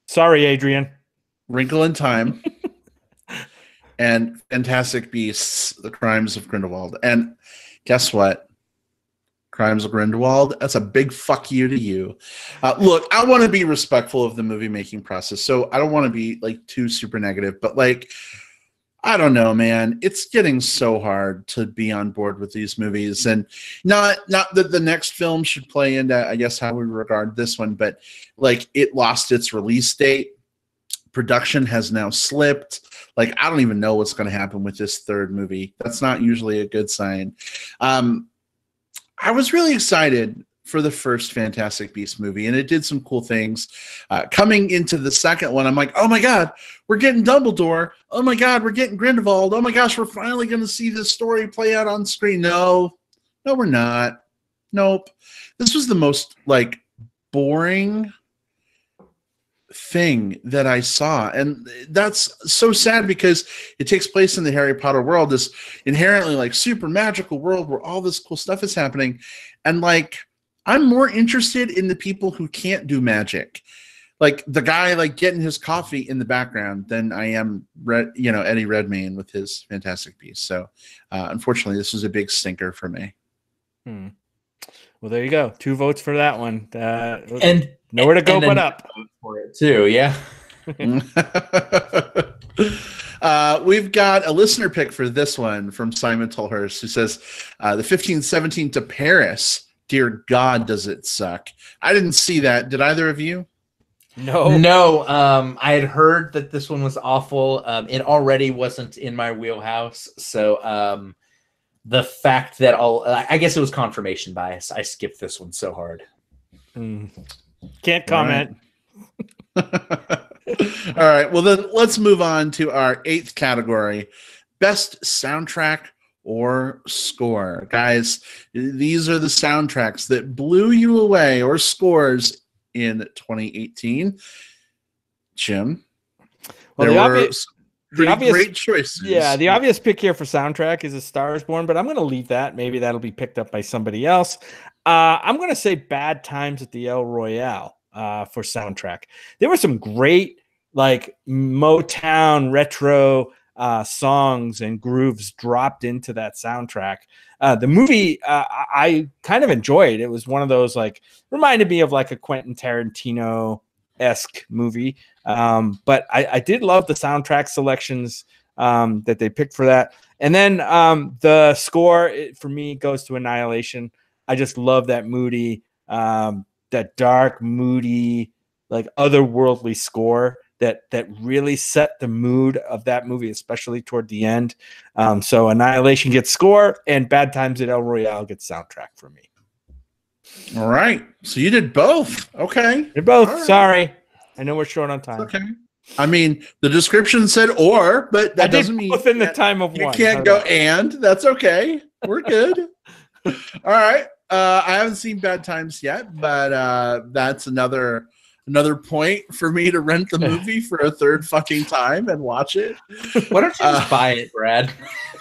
Sorry, Adrian. Wrinkle in Time, and Fantastic Beasts: The Crimes of Grindelwald. And guess what? Crimes of Grindelwald, that's a big fuck you to you. Look, I want to be respectful of the movie making process, so I don't want to be like too super negative, but like, I don't know, man. It's getting so hard to be on board with these movies, and not that the next film should play into, I guess, how we regard this one, but like, it lost its release date. Production has now slipped. Like, I don't even know what's going to happen with this third movie. That's not usually a good sign. I was really excited for the first Fantastic Beasts movie, and it did some cool things. Coming into the second one, I'm like, oh my God, we're getting Dumbledore. Oh my God, we're getting Grindelwald. Oh my gosh, we're finally going to see this story play out on screen. No, we're not. Nope. This was the most like boring thing that I saw, and that's so sad because it takes place in the Harry Potter world, this inherently like super magical world where all this cool stuff is happening, and like, I'm more interested in the people who can't do magic, like the guy like getting his coffee in the background, than I am Eddie Redmayne with his Fantastic Beasts. So unfortunately, this was a big stinker for me. Well, there you go. 2 votes for that one. And nowhere to go but up for it too. Yeah. We've got a listener pick for this one from Simon Tolhurst, who says the 1517 to Paris. Dear God, does it suck? I didn't see that. Did either of you? No. I had heard that this one was awful. It already wasn't in my wheelhouse. So the fact that I guess it was confirmation bias. I skipped this one so hard. Can't comment. All right. Well, then let's move on to our 8th category, best soundtrack or score. Guys, these are the soundtracks that blew you away, or scores, in 2018. Jim, well, great choices. Yeah, the obvious pick here for soundtrack is A Star Is Born, but I'm going to leave that. Maybe that'll be picked up by somebody else. I'm going to say Bad Times at the El Royale for soundtrack. There were some great like Motown retro songs and grooves dropped into that soundtrack. The movie I kind of enjoyed. It was one of those, like, reminded me of like a Quentin Tarantino-esque movie. But I did love the soundtrack selections that they picked for that. And then the score, for me, goes to Annihilation. I just love that moody, that dark, moody, like otherworldly score that really set the mood of that movie, especially toward the end. So Annihilation gets score, and Bad Times at El Royale gets soundtrack for me. All right. So you did both. Okay. They're both. Right. Sorry. I know we're short on time. Okay. I mean, the description said or, but that doesn't mean within the time of you one. can't go and. That's okay. We're good. All right. I haven't seen Bad Times yet, but that's another point for me to rent the movie for a third fucking time and watch it. Why don't you just buy it, Brad?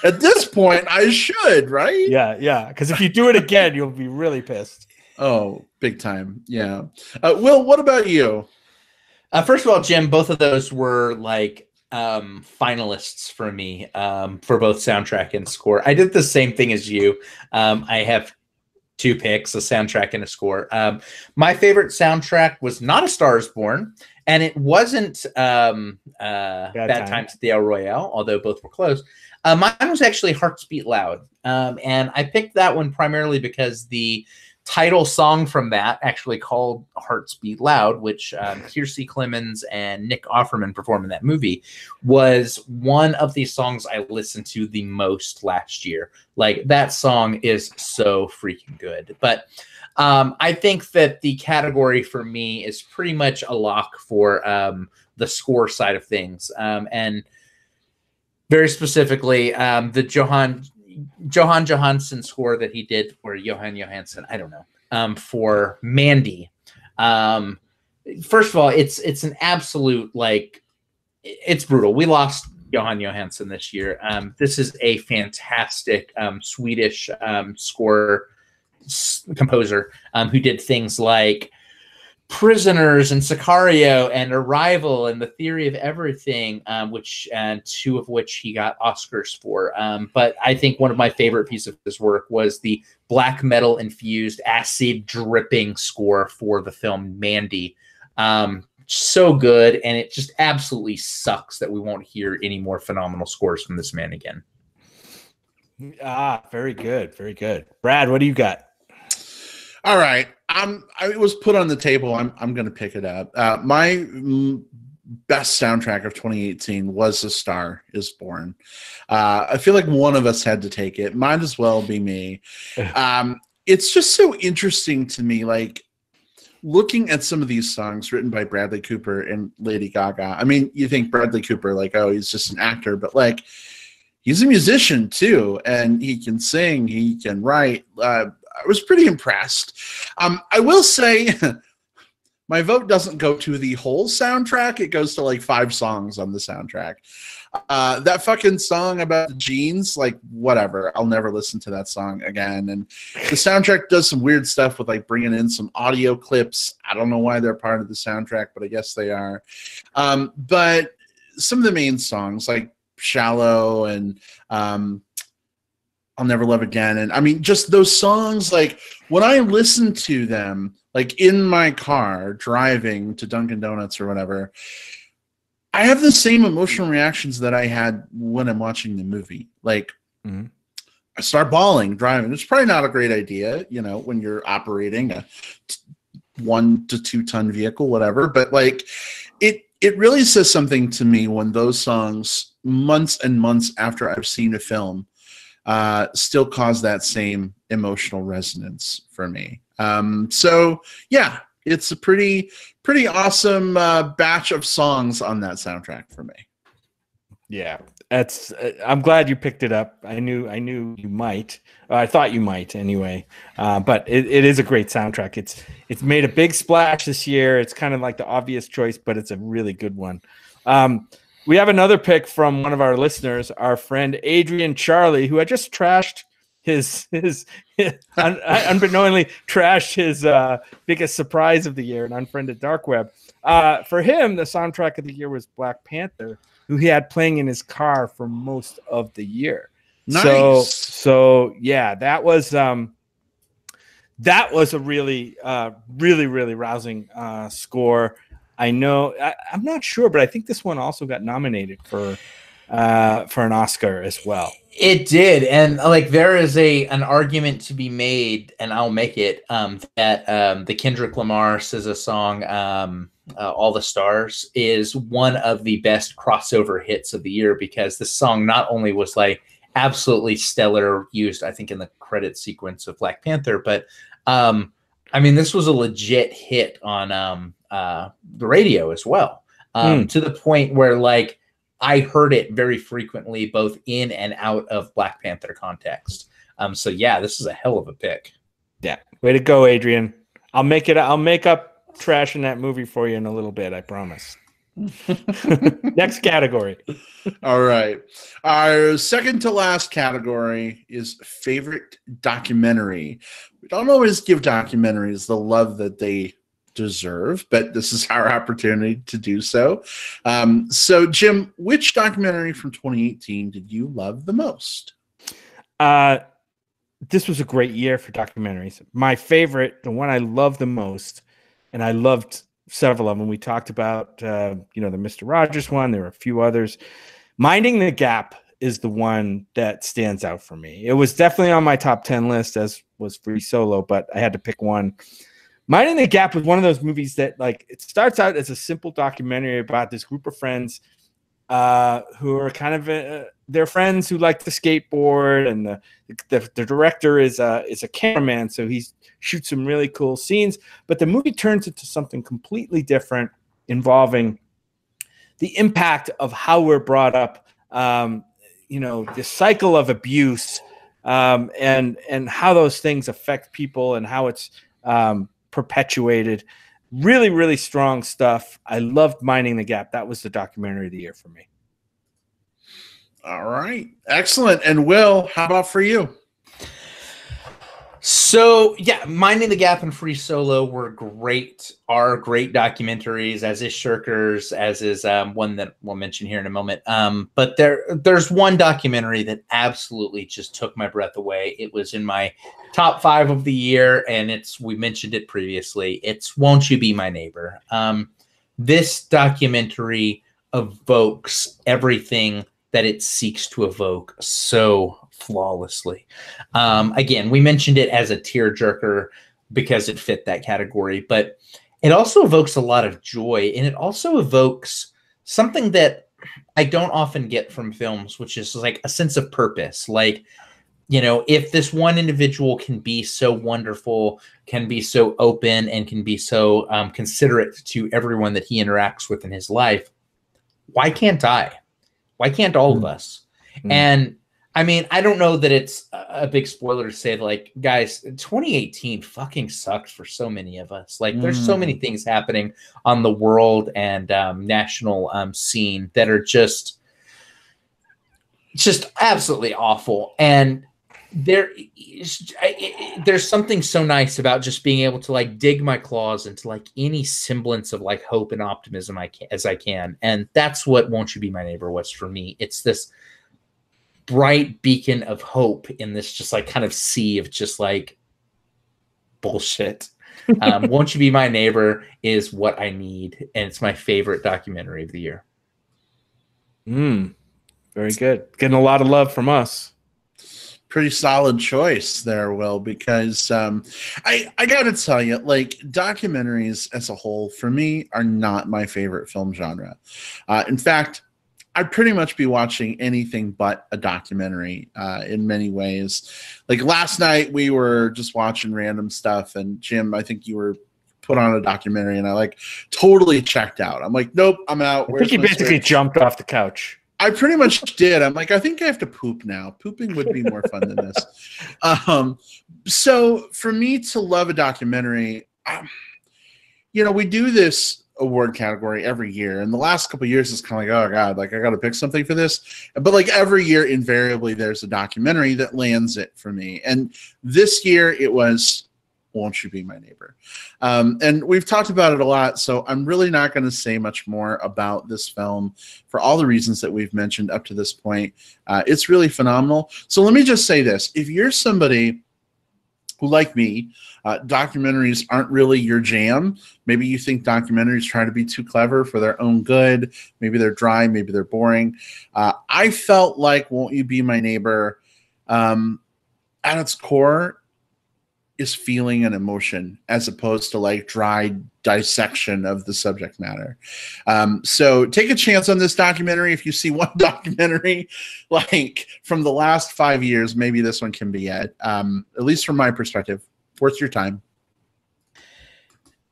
At this point, I should, right? Yeah. Because if you do it again, you'll be really pissed. Oh, big time. Yeah. Will, what about you? First of all, Jim, both of those were like finalists for me for both soundtrack and score. I did the same thing as you. I have 2 picks, a soundtrack and a score. My favorite soundtrack was not A Star Is Born, and it wasn't Bad Times at the El Royale, although both were close. Mine was actually Hearts Beat Loud, and I picked that one primarily because the title song from that, actually called Hearts Beat Loud, which Kiersey Clemons and Nick Offerman performed in that movie, was one of the songs I listened to the most last year. Like, that song is so freaking good. But I think that the category for me is pretty much a lock for the score side of things. And very specifically, the Johan Johansson score that he did, or Johan Johansson, I don't know, for Mandy. First of all, it's an absolute, like, it's brutal. We lost Johan Johansson this year. This is a fantastic Swedish score composer who did things like Prisoners and Sicario and Arrival and The Theory of Everything, which two of which he got Oscars for. But I think one of my favorite pieces of his work was the black metal infused acid dripping score for the film Mandy. So good, and it just absolutely sucks that we won't hear any more phenomenal scores from this man again. Very good, very good. Brad, what do you got? All right. It was put on the table. I'm going to pick it up. My best soundtrack of 2018 was A Star Is Born. I feel like one of us had to take it. Might as well be me. It's just so interesting to me, like looking at some of these songs written by Bradley Cooper and Lady Gaga. I mean, you think Bradley Cooper, like, oh, he's just an actor, but like he's a musician too, and he can sing, he can write. I was pretty impressed. I will say my vote doesn't go to the whole soundtrack. It goes to like 5 songs on the soundtrack. That fucking song about the jeans, like whatever. I'll never listen to that song again. And the soundtrack does some weird stuff with like bringing in some audio clips. I don't know why they're part of the soundtrack, but I guess they are. But some of the main songs like Shallow and I'll Never Love Again. And I mean, just those songs, like when I listen to them, like in my car driving to Dunkin' Donuts or whatever, I have the same emotional reactions that I had when I'm watching the movie. Like I start bawling driving. It's probably not a great idea, you know, when you're operating a 1 to 2 ton vehicle, whatever. But like it really says something to me when those songs, months and months after I've seen a film, still cause that same emotional resonance for me. So yeah, it's a pretty awesome batch of songs on that soundtrack for me. Yeah, that's. I'm glad you picked it up. I knew you might. I thought you might anyway. But it is a great soundtrack. It's made a big splash this year. It's kind of like the obvious choice, but it's a really good one. We have another pick from one of our listeners, our friend Adrian Charlie, who had just trashed his unbeknowingly trashed his biggest surprise of the year, an Unfriended Dark Web. For him, the soundtrack of the year was Black Panther, who he had playing in his car for most of the year. Nice. So yeah, that was a really rousing score. I know I'm not sure, but I think this one also got nominated for an Oscar as well. It did, and like there is an argument to be made, and I'll make it that the Kendrick Lamar SZA song "All the Stars" is one of the best crossover hits of the year, because this song not only was like absolutely stellar, used I think in the credit sequence of Black Panther, but I mean this was a legit hit on the radio as well, to the point where like I heard it very frequently, both in and out of Black Panther context. So yeah, this is a hell of a pick. Yeah, way to go, Adrian. I'll make up trash in that movie for you in a little bit. I promise. Next category. All right. Our second to last category is favorite documentary. We don't always give documentaries the love that they deserve, but this is our opportunity to do so. So Jim, which documentary from 2018 did you love the most? This was a great year for documentaries. My favorite, the one I loved the most, and I loved several of them. We talked about the Mr. Rogers one. There were a few others. Minding the Gap is the one that stands out for me. It was definitely on my top 10 list, as was Free Solo, but I had to pick one. Minding the Gap was one of those movies that, like, it starts out as a simple documentary about this group of friends who are kind of they're friends who like to skateboard, and the director is a cameraman, so he shoots some really cool scenes. But the movie turns into something completely different, involving the impact of how we're brought up, the cycle of abuse, and how those things affect people and how it's perpetuated. Really, really strong stuff. I loved Minding the Gap. That was the documentary of the year for me. All right. Excellent. And Will, how about for you? So yeah, Minding the Gap and Free Solo are great documentaries, as is Shirkers, as is one that we'll mention here in a moment. But there's one documentary that absolutely just took my breath away. It was in my top 5 of the year, and we mentioned it previously. It's Won't You Be My Neighbor? This documentary evokes everything that it seeks to evoke so flawlessly. Again, we mentioned it as a tearjerker because it fit that category, but it also evokes a lot of joy, and it also evokes something that I don't often get from films, which is like a sense of purpose. Like, if this one individual can be so wonderful, can be so open, and can be so considerate to everyone that he interacts with in his life, why can't I? Why can't all of us? And I mean, I don't know that it's a big spoiler to say, like, guys, 2018 fucking sucks for so many of us. Like, there's so many things happening on the world and national scene that are just absolutely awful. And there's something so nice about just being able to like dig my claws into like any semblance of like hope and optimism as I can. And that's what Won't You Be My Neighbor was for me. It's this bright beacon of hope in this just like kind of sea of just like bullshit. Won't You Be My Neighbor is what I need, and it's my favorite documentary of the year. Very good. Getting a lot of love from us. Pretty solid choice there, Will, because I gotta tell you, like, documentaries as a whole for me are not my favorite film genre. In fact, I'd pretty much be watching anything but a documentary in many ways. Like last night we were just watching random stuff, and Jim, I think you were put on a documentary, and I like totally checked out. I'm like, nope, I'm out. I think you basically jumped off the couch. I pretty much did. I'm like, I think I have to poop now. Pooping would be more fun than this. So for me to love a documentary, we do this award category every year, and the last couple of years it's kind of like, oh god, like I got to pick something for this. But like every year, invariably, there's a documentary that lands it for me. And this year it was Won't You Be My Neighbor? And we've talked about it a lot, so I'm really not going to say much more about this film for all the reasons that we've mentioned up to this point. It's really phenomenal. So let me just say this. If you're somebody who, like me, documentaries aren't really your jam, maybe you think documentaries try to be too clever for their own good, maybe they're dry, maybe they're boring, I felt like Won't You Be My Neighbor, at its core, is feeling and emotion as opposed to like dry dissection of the subject matter. So take a chance on this documentary. If you see one documentary like from the last 5 years, maybe this one can be it. At least from my perspective, worth your time.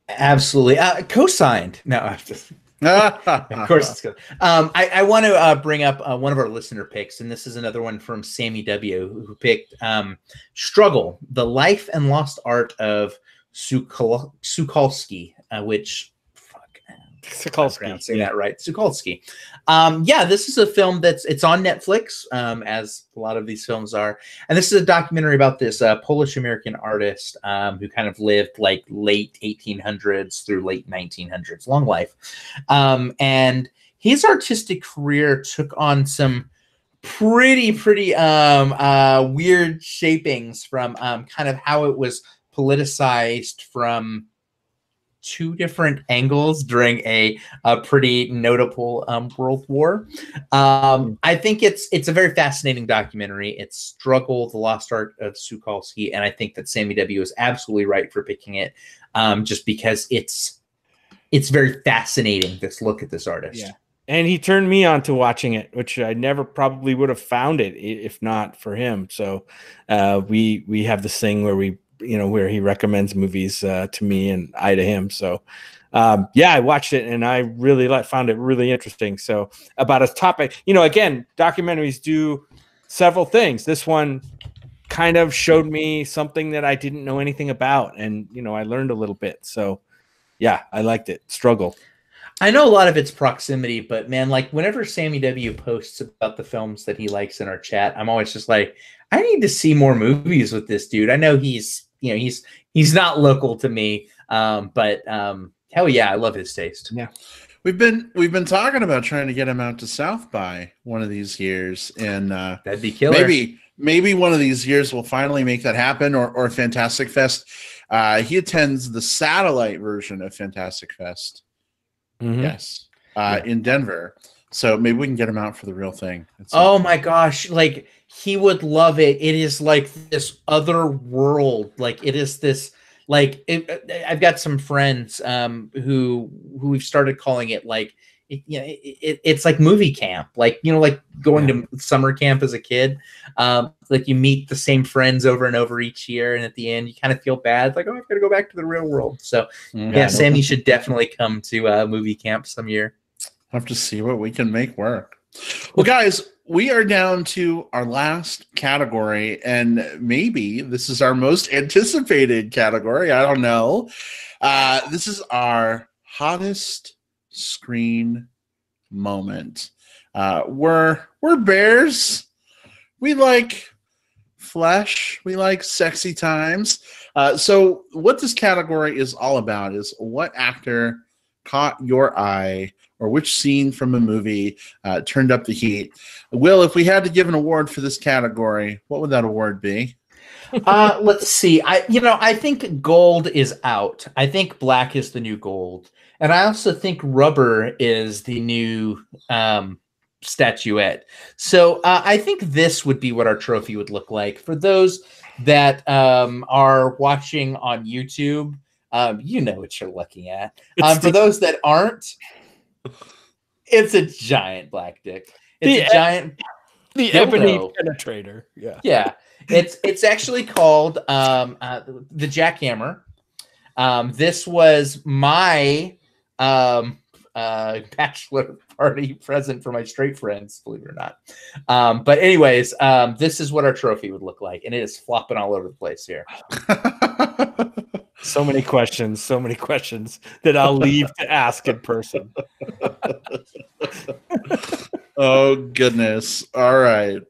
Absolutely. Co-signed. No, I'm just of course it's good. I want to bring up one of our listener picks, and this is another one from Sammy W, who picked Struggle, the life and lost art of Sukalski, which Sukalski, pronouncing that right, Sukalski. This is a film it's on Netflix, as a lot of these films are, and this is a documentary about this Polish American artist who kind of lived like late 1800s through late 1900s, long life, and his artistic career took on some pretty weird shapings from kind of how it was politicized from two different angles during a pretty notable world war. I think it's a very fascinating documentary. It's Struggle, the Lost Art of Sukalski, and I think that Sammy W is absolutely right for picking it, just because it's very fascinating, this look at this artist. Yeah. And he turned me on to watching it, which I never probably would have found it if not for him. So we have this thing where where he recommends movies to me and I to him. So I watched it and I really found it really interesting. So about a topic, again, documentaries do several things. This one kind of showed me something that I didn't know anything about, and I learned a little bit. So yeah, I liked it. Struggle. I know a lot of it's proximity, but man, like whenever Sammy W posts about the films that he likes in our chat, I'm always just like, I need to see more movies with this dude. I know he's not local to me, but hell yeah, I love his taste. Yeah. We've been talking about trying to get him out to South by one of these years, and That'd be killer. Maybe one of these years we'll finally make that happen, or Fantastic Fest. He attends the satellite version of Fantastic Fest. Mm-hmm. Yes, in Denver. So maybe we can get him out for the real thing. Oh my gosh, like he would love it. It is like this other world. Like it is this. Like I've got some friends who we've started calling it like it's like movie camp, like like going to summer camp as a kid. Like you meet the same friends over and over each year, and at the end you kind of feel bad, like, oh, I've got to go back to the real world. So yeah, Sammy should definitely come to movie camp some year. I'll have to see what we can make work. Well, guys, we are down to our last category, and maybe this is our most anticipated category. I don't know. This is our hottest screen moment. We're bears. We like flesh. We like sexy times. So what this category is all about is what actor caught your eye, or which scene from a movie turned up the heat. Will, if we had to give an award for this category, what would that award be? Let's see. I think gold is out. I think black is the new gold. And I also think rubber is the new statuette. So I think this would be what our trophy would look like. For those that are watching on YouTube, you know what you're looking at. For those that aren't, it's a giant black dick. It's a giant the ebony penetrator. Yeah. It's actually called the jackhammer. This was my bachelor party present for my straight friends, believe it or not. But anyways, this is what our trophy would look like, and it is flopping all over the place here. So many questions that I'll leave to ask in person. Oh goodness. All right.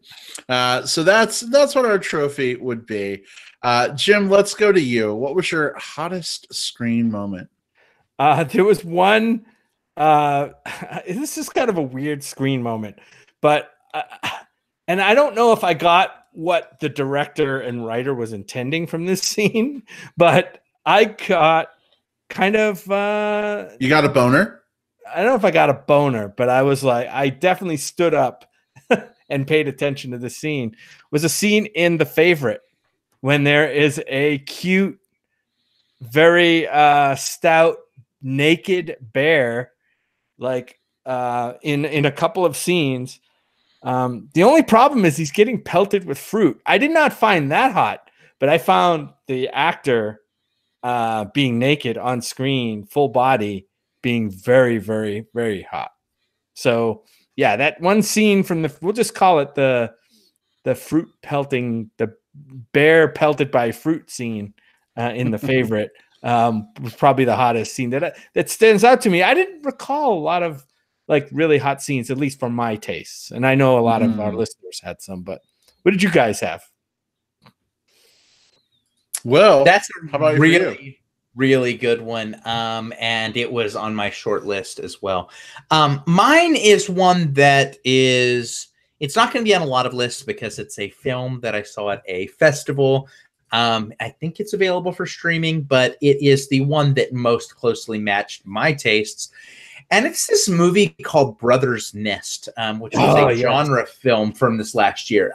So that's what our trophy would be. Jim, let's go to you. What was your hottest screen moment? There was one this is kind of a weird screen moment, but and I don't know if I got what the director and writer was intending from this scene, but I got kind of you got a boner? I don't know if I got a boner, but I was like, I definitely stood up and paid attention to the scene. It was a scene in The Favorite when there is a cute, very stout, naked bear, like in a couple of scenes. The only problem is he's getting pelted with fruit. I did not find that hot, but I found the actor being naked on screen, full body, being very, very, very hot. So yeah, that one scene from we'll just call it the fruit pelting, the bear pelted by fruit scene in The Favorite was probably the hottest scene that stands out to me. I didn't recall a lot of like really hot scenes, at least for my tastes. And I know a lot of our listeners had some, but what did you guys have? Well, that's a really good one. And it was on my short list as well. Mine is one that it's not going to be on a lot of lists because it's a film that I saw at a festival. I think it's available for streaming, but it is the one that most closely matched my tastes. And it's this movie called Brother's Nest, which is a genre film from this last year.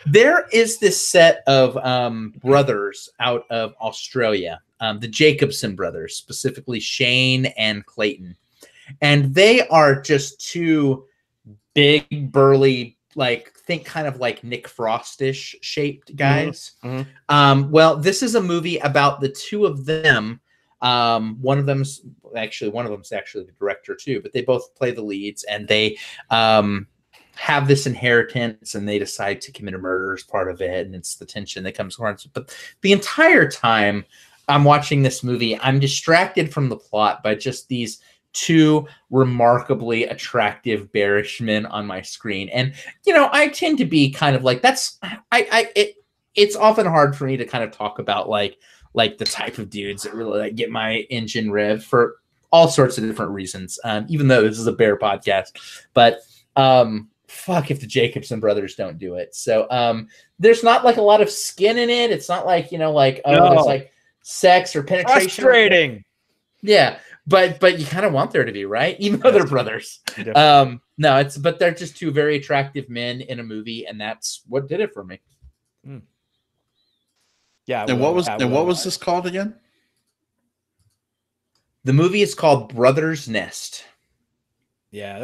There is this set of brothers out of Australia, the Jacobson brothers, specifically Shane and Clayton. And they are just two big, burly, like, think kind of like Nick Frost-ish shaped guys. Mm-hmm. Well, this is a movie about the two of them. One of them's actually the director too, but they both play the leads, and they have this inheritance, and they decide to commit a murder as part of it, and it's the tension that comes around. But the entire time I'm watching this movie, I'm distracted from the plot by just these two remarkably attractive bearish men on my screen. And, you know, I tend to be kind of like, it's often hard for me to kind of talk about like the type of dudes that really like get my engine rev for all sorts of different reasons. Even though this is a bear podcast, but, fuck if the Jacobson brothers don't do it. So, there's not like a lot of skin in it. It's not like, you know, like, there's like sex or penetration. Frustrating. Yeah. But you kind of want there to be, right? Even though they're brothers. No, but they're just two very attractive men in a movie, and that's what did it for me. Yeah. And what was this called again? The movie is called Brother's Nest. Yeah,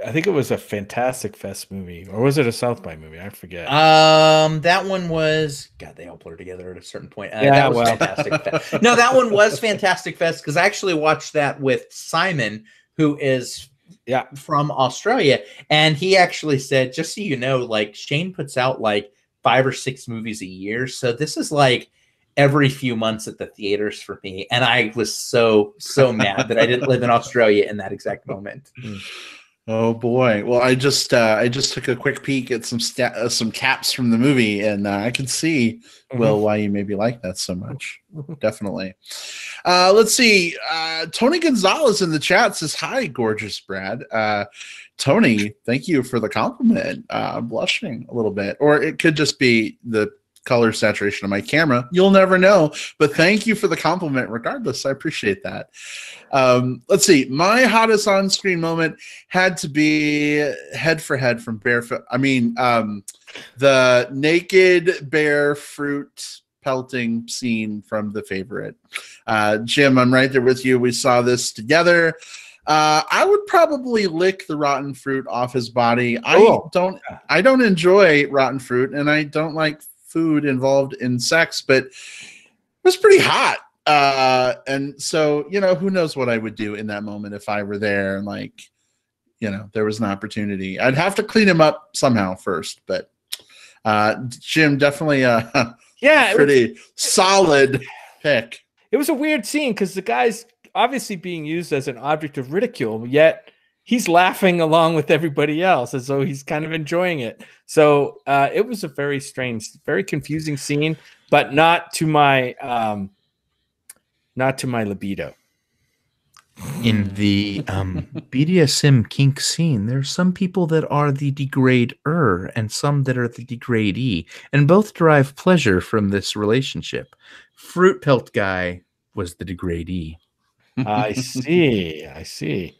I think it was a Fantastic Fest movie, or was it a South by movie? I forget. That one was, God, they all blur together at a certain point. That was Fantastic Fest. No, that one was Fantastic Fest because I actually watched that with Simon, who is from Australia, and he actually said, just so you know, like Shane puts out like 5 or 6 movies a year, so this is like every few months at the theaters for me, and I was so mad that I didn't live in Australia in that exact moment. Oh boy! Well, I just took a quick peek at some caps from the movie, and I can see Will why you maybe like that so much. Definitely. Let's see. Tony Gonzalez in the chat says, "Hi, gorgeous Brad." Tony, thank you for the compliment. I'm blushing a little bit, or it could just be the color saturation of my camera. You'll never know, but thank you for the compliment regardless. I appreciate that. Let's see. My hottest on-screen moment had to be head for head from Barefoot. I mean, the naked bear fruit pelting scene from The Favorite. Jim, I'm right there with you. We saw this together. I would probably lick the rotten fruit off his body. I don't enjoy rotten fruit, and I don't like food involved in sex, but it was pretty hot. And so, you know, who knows what I would do in that moment if I were there and like, you know, there was an opportunity. I'd have to clean him up somehow first, but Jim, definitely pretty solid pick. It was a weird scene because the guy's obviously being used as an object of ridicule, yet he's laughing along with everybody else as though he's kind of enjoying it. So it was a very strange, very confusing scene, but not to my libido. In the BDSM kink scene, there's some people that are the degrader and some that are the degradee, and both derive pleasure from this relationship. Fruit pelt guy was the degradee. I see.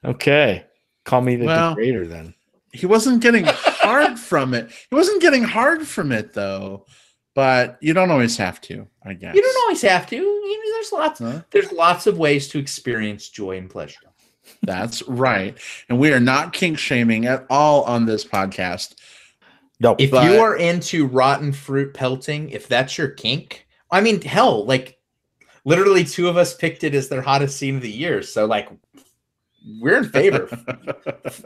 Okay. Call me the degrader then. He wasn't getting hard from it. He wasn't getting hard from it though. But you don't always have to, I guess. You don't always have to. There's lots of ways to experience joy and pleasure. That's right. And we are not kink shaming at all on this podcast. No. If you are into rotten fruit pelting, if that's your kink, I mean, hell, like literally 2 of us picked it as their hottest scene of the year. So like we're in favor.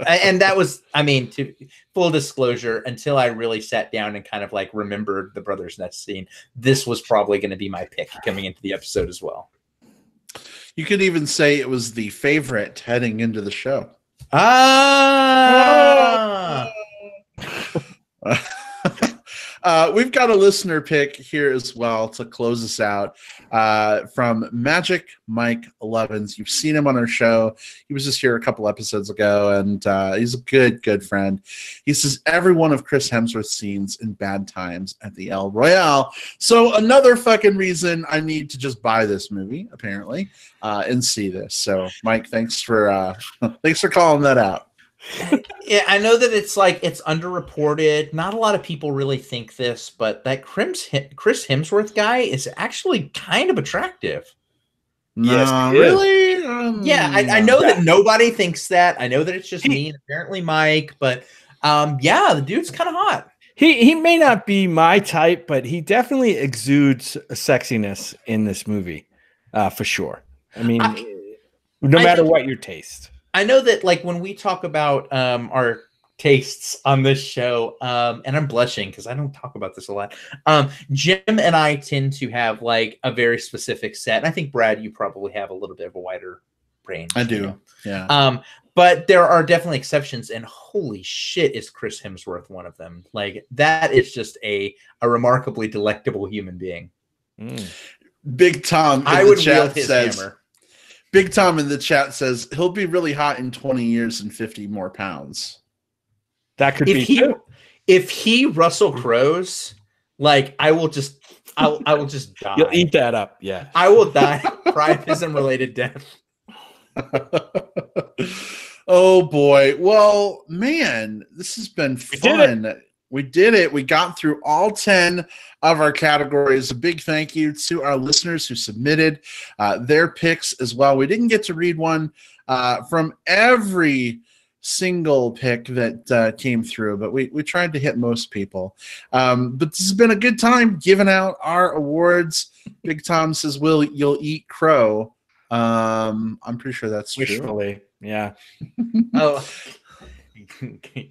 And that was, I mean, to full disclosure, until I really sat down and kind of like remembered the Brothers Nest scene, this was probably going to be my pick coming into the episode as well. You could even say it was the favorite heading into the show. We've got a listener pick here as well to close us out from Magic Mike Lovins. You've seen him on our show. He was just here a couple episodes ago, and he's a good friend. He says, every one of Chris Hemsworth's scenes in Bad Times at the El Royale. So another fucking reason I need to just buy this movie, apparently, and see this. So, Mike, thanks for calling that out. Yeah, I know that it's underreported. Not a lot of people really think this, but that Chris Hemsworth guy is actually kind of attractive. Yes, really? I know that nobody thinks that. I know that it's just me and apparently Mike, but the dude's kind of hot. He may not be my type, but he definitely exudes a sexiness in this movie, for sure. I mean, no matter what your taste. I know that, like, when we talk about our tastes on this show, and I'm blushing because I don't talk about this a lot. Jim and I tend to have like a very specific set. And I think, Brad, you probably have a little bit of a wider range. I do. You know? Yeah. But there are definitely exceptions, and holy shit, is Chris Hemsworth one of them? Like, that is just a remarkably delectable human being. Big Tom I in the would wield chat his says, hammer. Big Tom in the chat says he'll be really hot in 20 years and 50 more pounds. That could be too. If he Russell Crowe's, like, I will just die. You'll eat that up. Yeah. I will die priapism related death. Oh boy. Well, man, this has been fun. We did it. We got through all 10 of our categories. A big thank you to our listeners who submitted their picks as well. We didn't get to read one from every single pick that came through, but we tried to hit most people. But this has been a good time giving out our awards. Big Tom says, "Will you'll eat crow?" I'm pretty sure that's Wishfully. true. Yeah. Oh,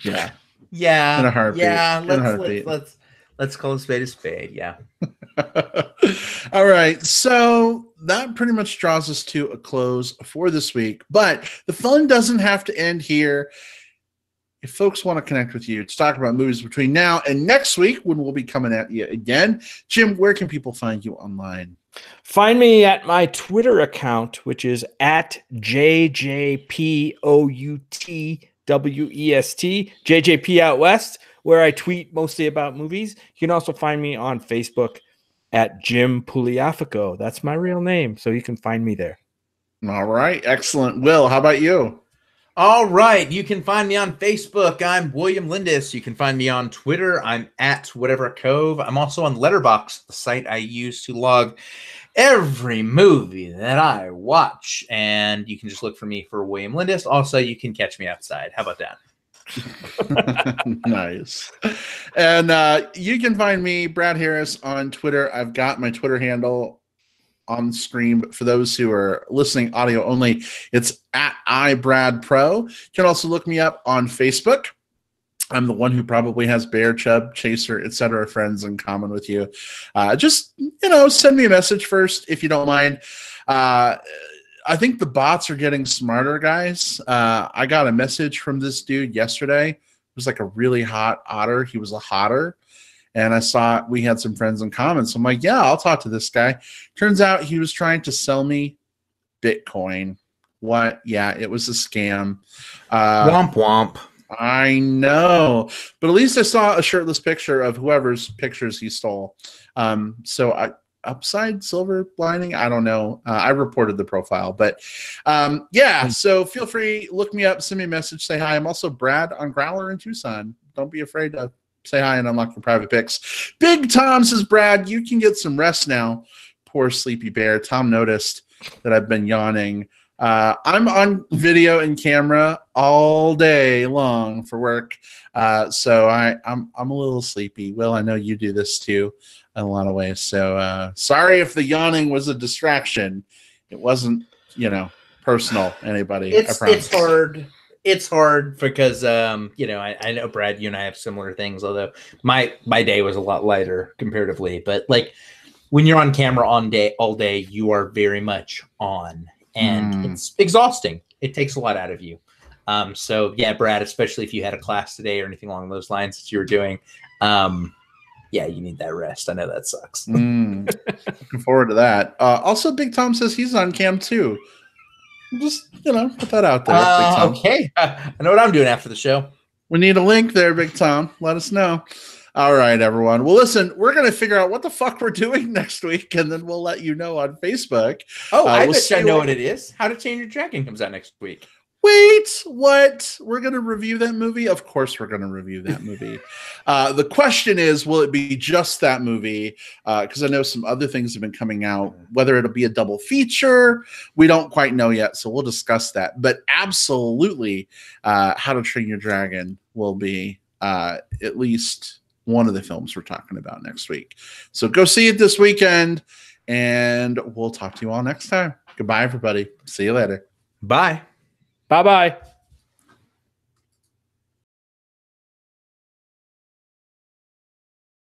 Yeah. Yeah. In a heartbeat. Yeah. In a heartbeat. Let's call a spade a spade. Yeah. All right. So that pretty much draws us to a close for this week. But the fun doesn't have to end here. If folks want to connect with you to talk about movies between now and next week, when we'll be coming at you again, Jim, where can people find you online? Find me at my Twitter account, which is at JJPOUTWEST, JJP Out West, where I tweet mostly about movies. You can also find me on Facebook at Jim Pugliafico. That's my real name, so you can find me there. All right. Excellent. Will, how about you? All right. You can find me on Facebook. I'm William Lindis. You can find me on Twitter. I'm at Whatever Cove. I'm also on Letterboxd, the site I use to log every movie that I watch. And you can just look for me for William Lindis. Also, you can catch me outside. How about that? Nice. And you can find me, Brad Harris, on Twitter. I've got my Twitter handle on screen, but for those who are listening audio only, it's at iBradPro. You can also look me up on Facebook. I'm the one who probably has Bear, Chub, Chaser, etc. friends in common with you. Just, send me a message first if you don't mind. I think the bots are getting smarter, guys. I got a message from this dude yesterday. It was like a really hot otter. He was a hotter. And I saw we had some friends in common. So I'm like, yeah, I'll talk to this guy. Turns out he was trying to sell me Bitcoin. What? Yeah, it was a scam. Womp womp. I know. But at least I saw a shirtless picture of whoever's pictures he stole. So upside silver lining, I don't know. I reported the profile. But so feel free, look me up, send me a message, say hi. I'm also Brad on Growler in Tucson. Don't be afraid to say hi and unlock your private picks. Big Tom says, Brad, you can get some rest now. Poor sleepy bear. Tom noticed that I've been yawning. I'm on video and camera all day long for work. So I'm a little sleepy. Will, I know you do this too in a lot of ways. So sorry if the yawning was a distraction. It wasn't, personal, anybody. It's hard. It's hard because I know, Brad, you and I have similar things, although my day was a lot lighter comparatively. But like when you're on camera all day, you are very much on, and it's exhausting. It takes a lot out of you. So yeah, Brad, especially if you had a class today or anything along those lines that you were doing, you need that rest. I know that sucks. Looking forward to that. Also, Big Tom says he's on cam too. Just, put that out there. Big Tom. Okay. I know what I'm doing after the show. We need a link there, Big Tom. Let us know. All right, everyone. Well, listen, we're going to figure out what the fuck we're doing next week, and then we'll let you know on Facebook. Oh, I bet I know what it is. How to Train Your Dragon comes out next week. Wait, what? We're going to review that movie? Of course we're going to review that movie. The question is, will it be just that movie? Because I know some other things have been coming out. Whether it'll be a double feature, we don't quite know yet, so we'll discuss that. But absolutely, How to Train Your Dragon will be at least one of the films we're talking about next week. So go see it this weekend, and we'll talk to you all next time. Goodbye, everybody. See you later. Bye. Bye-bye.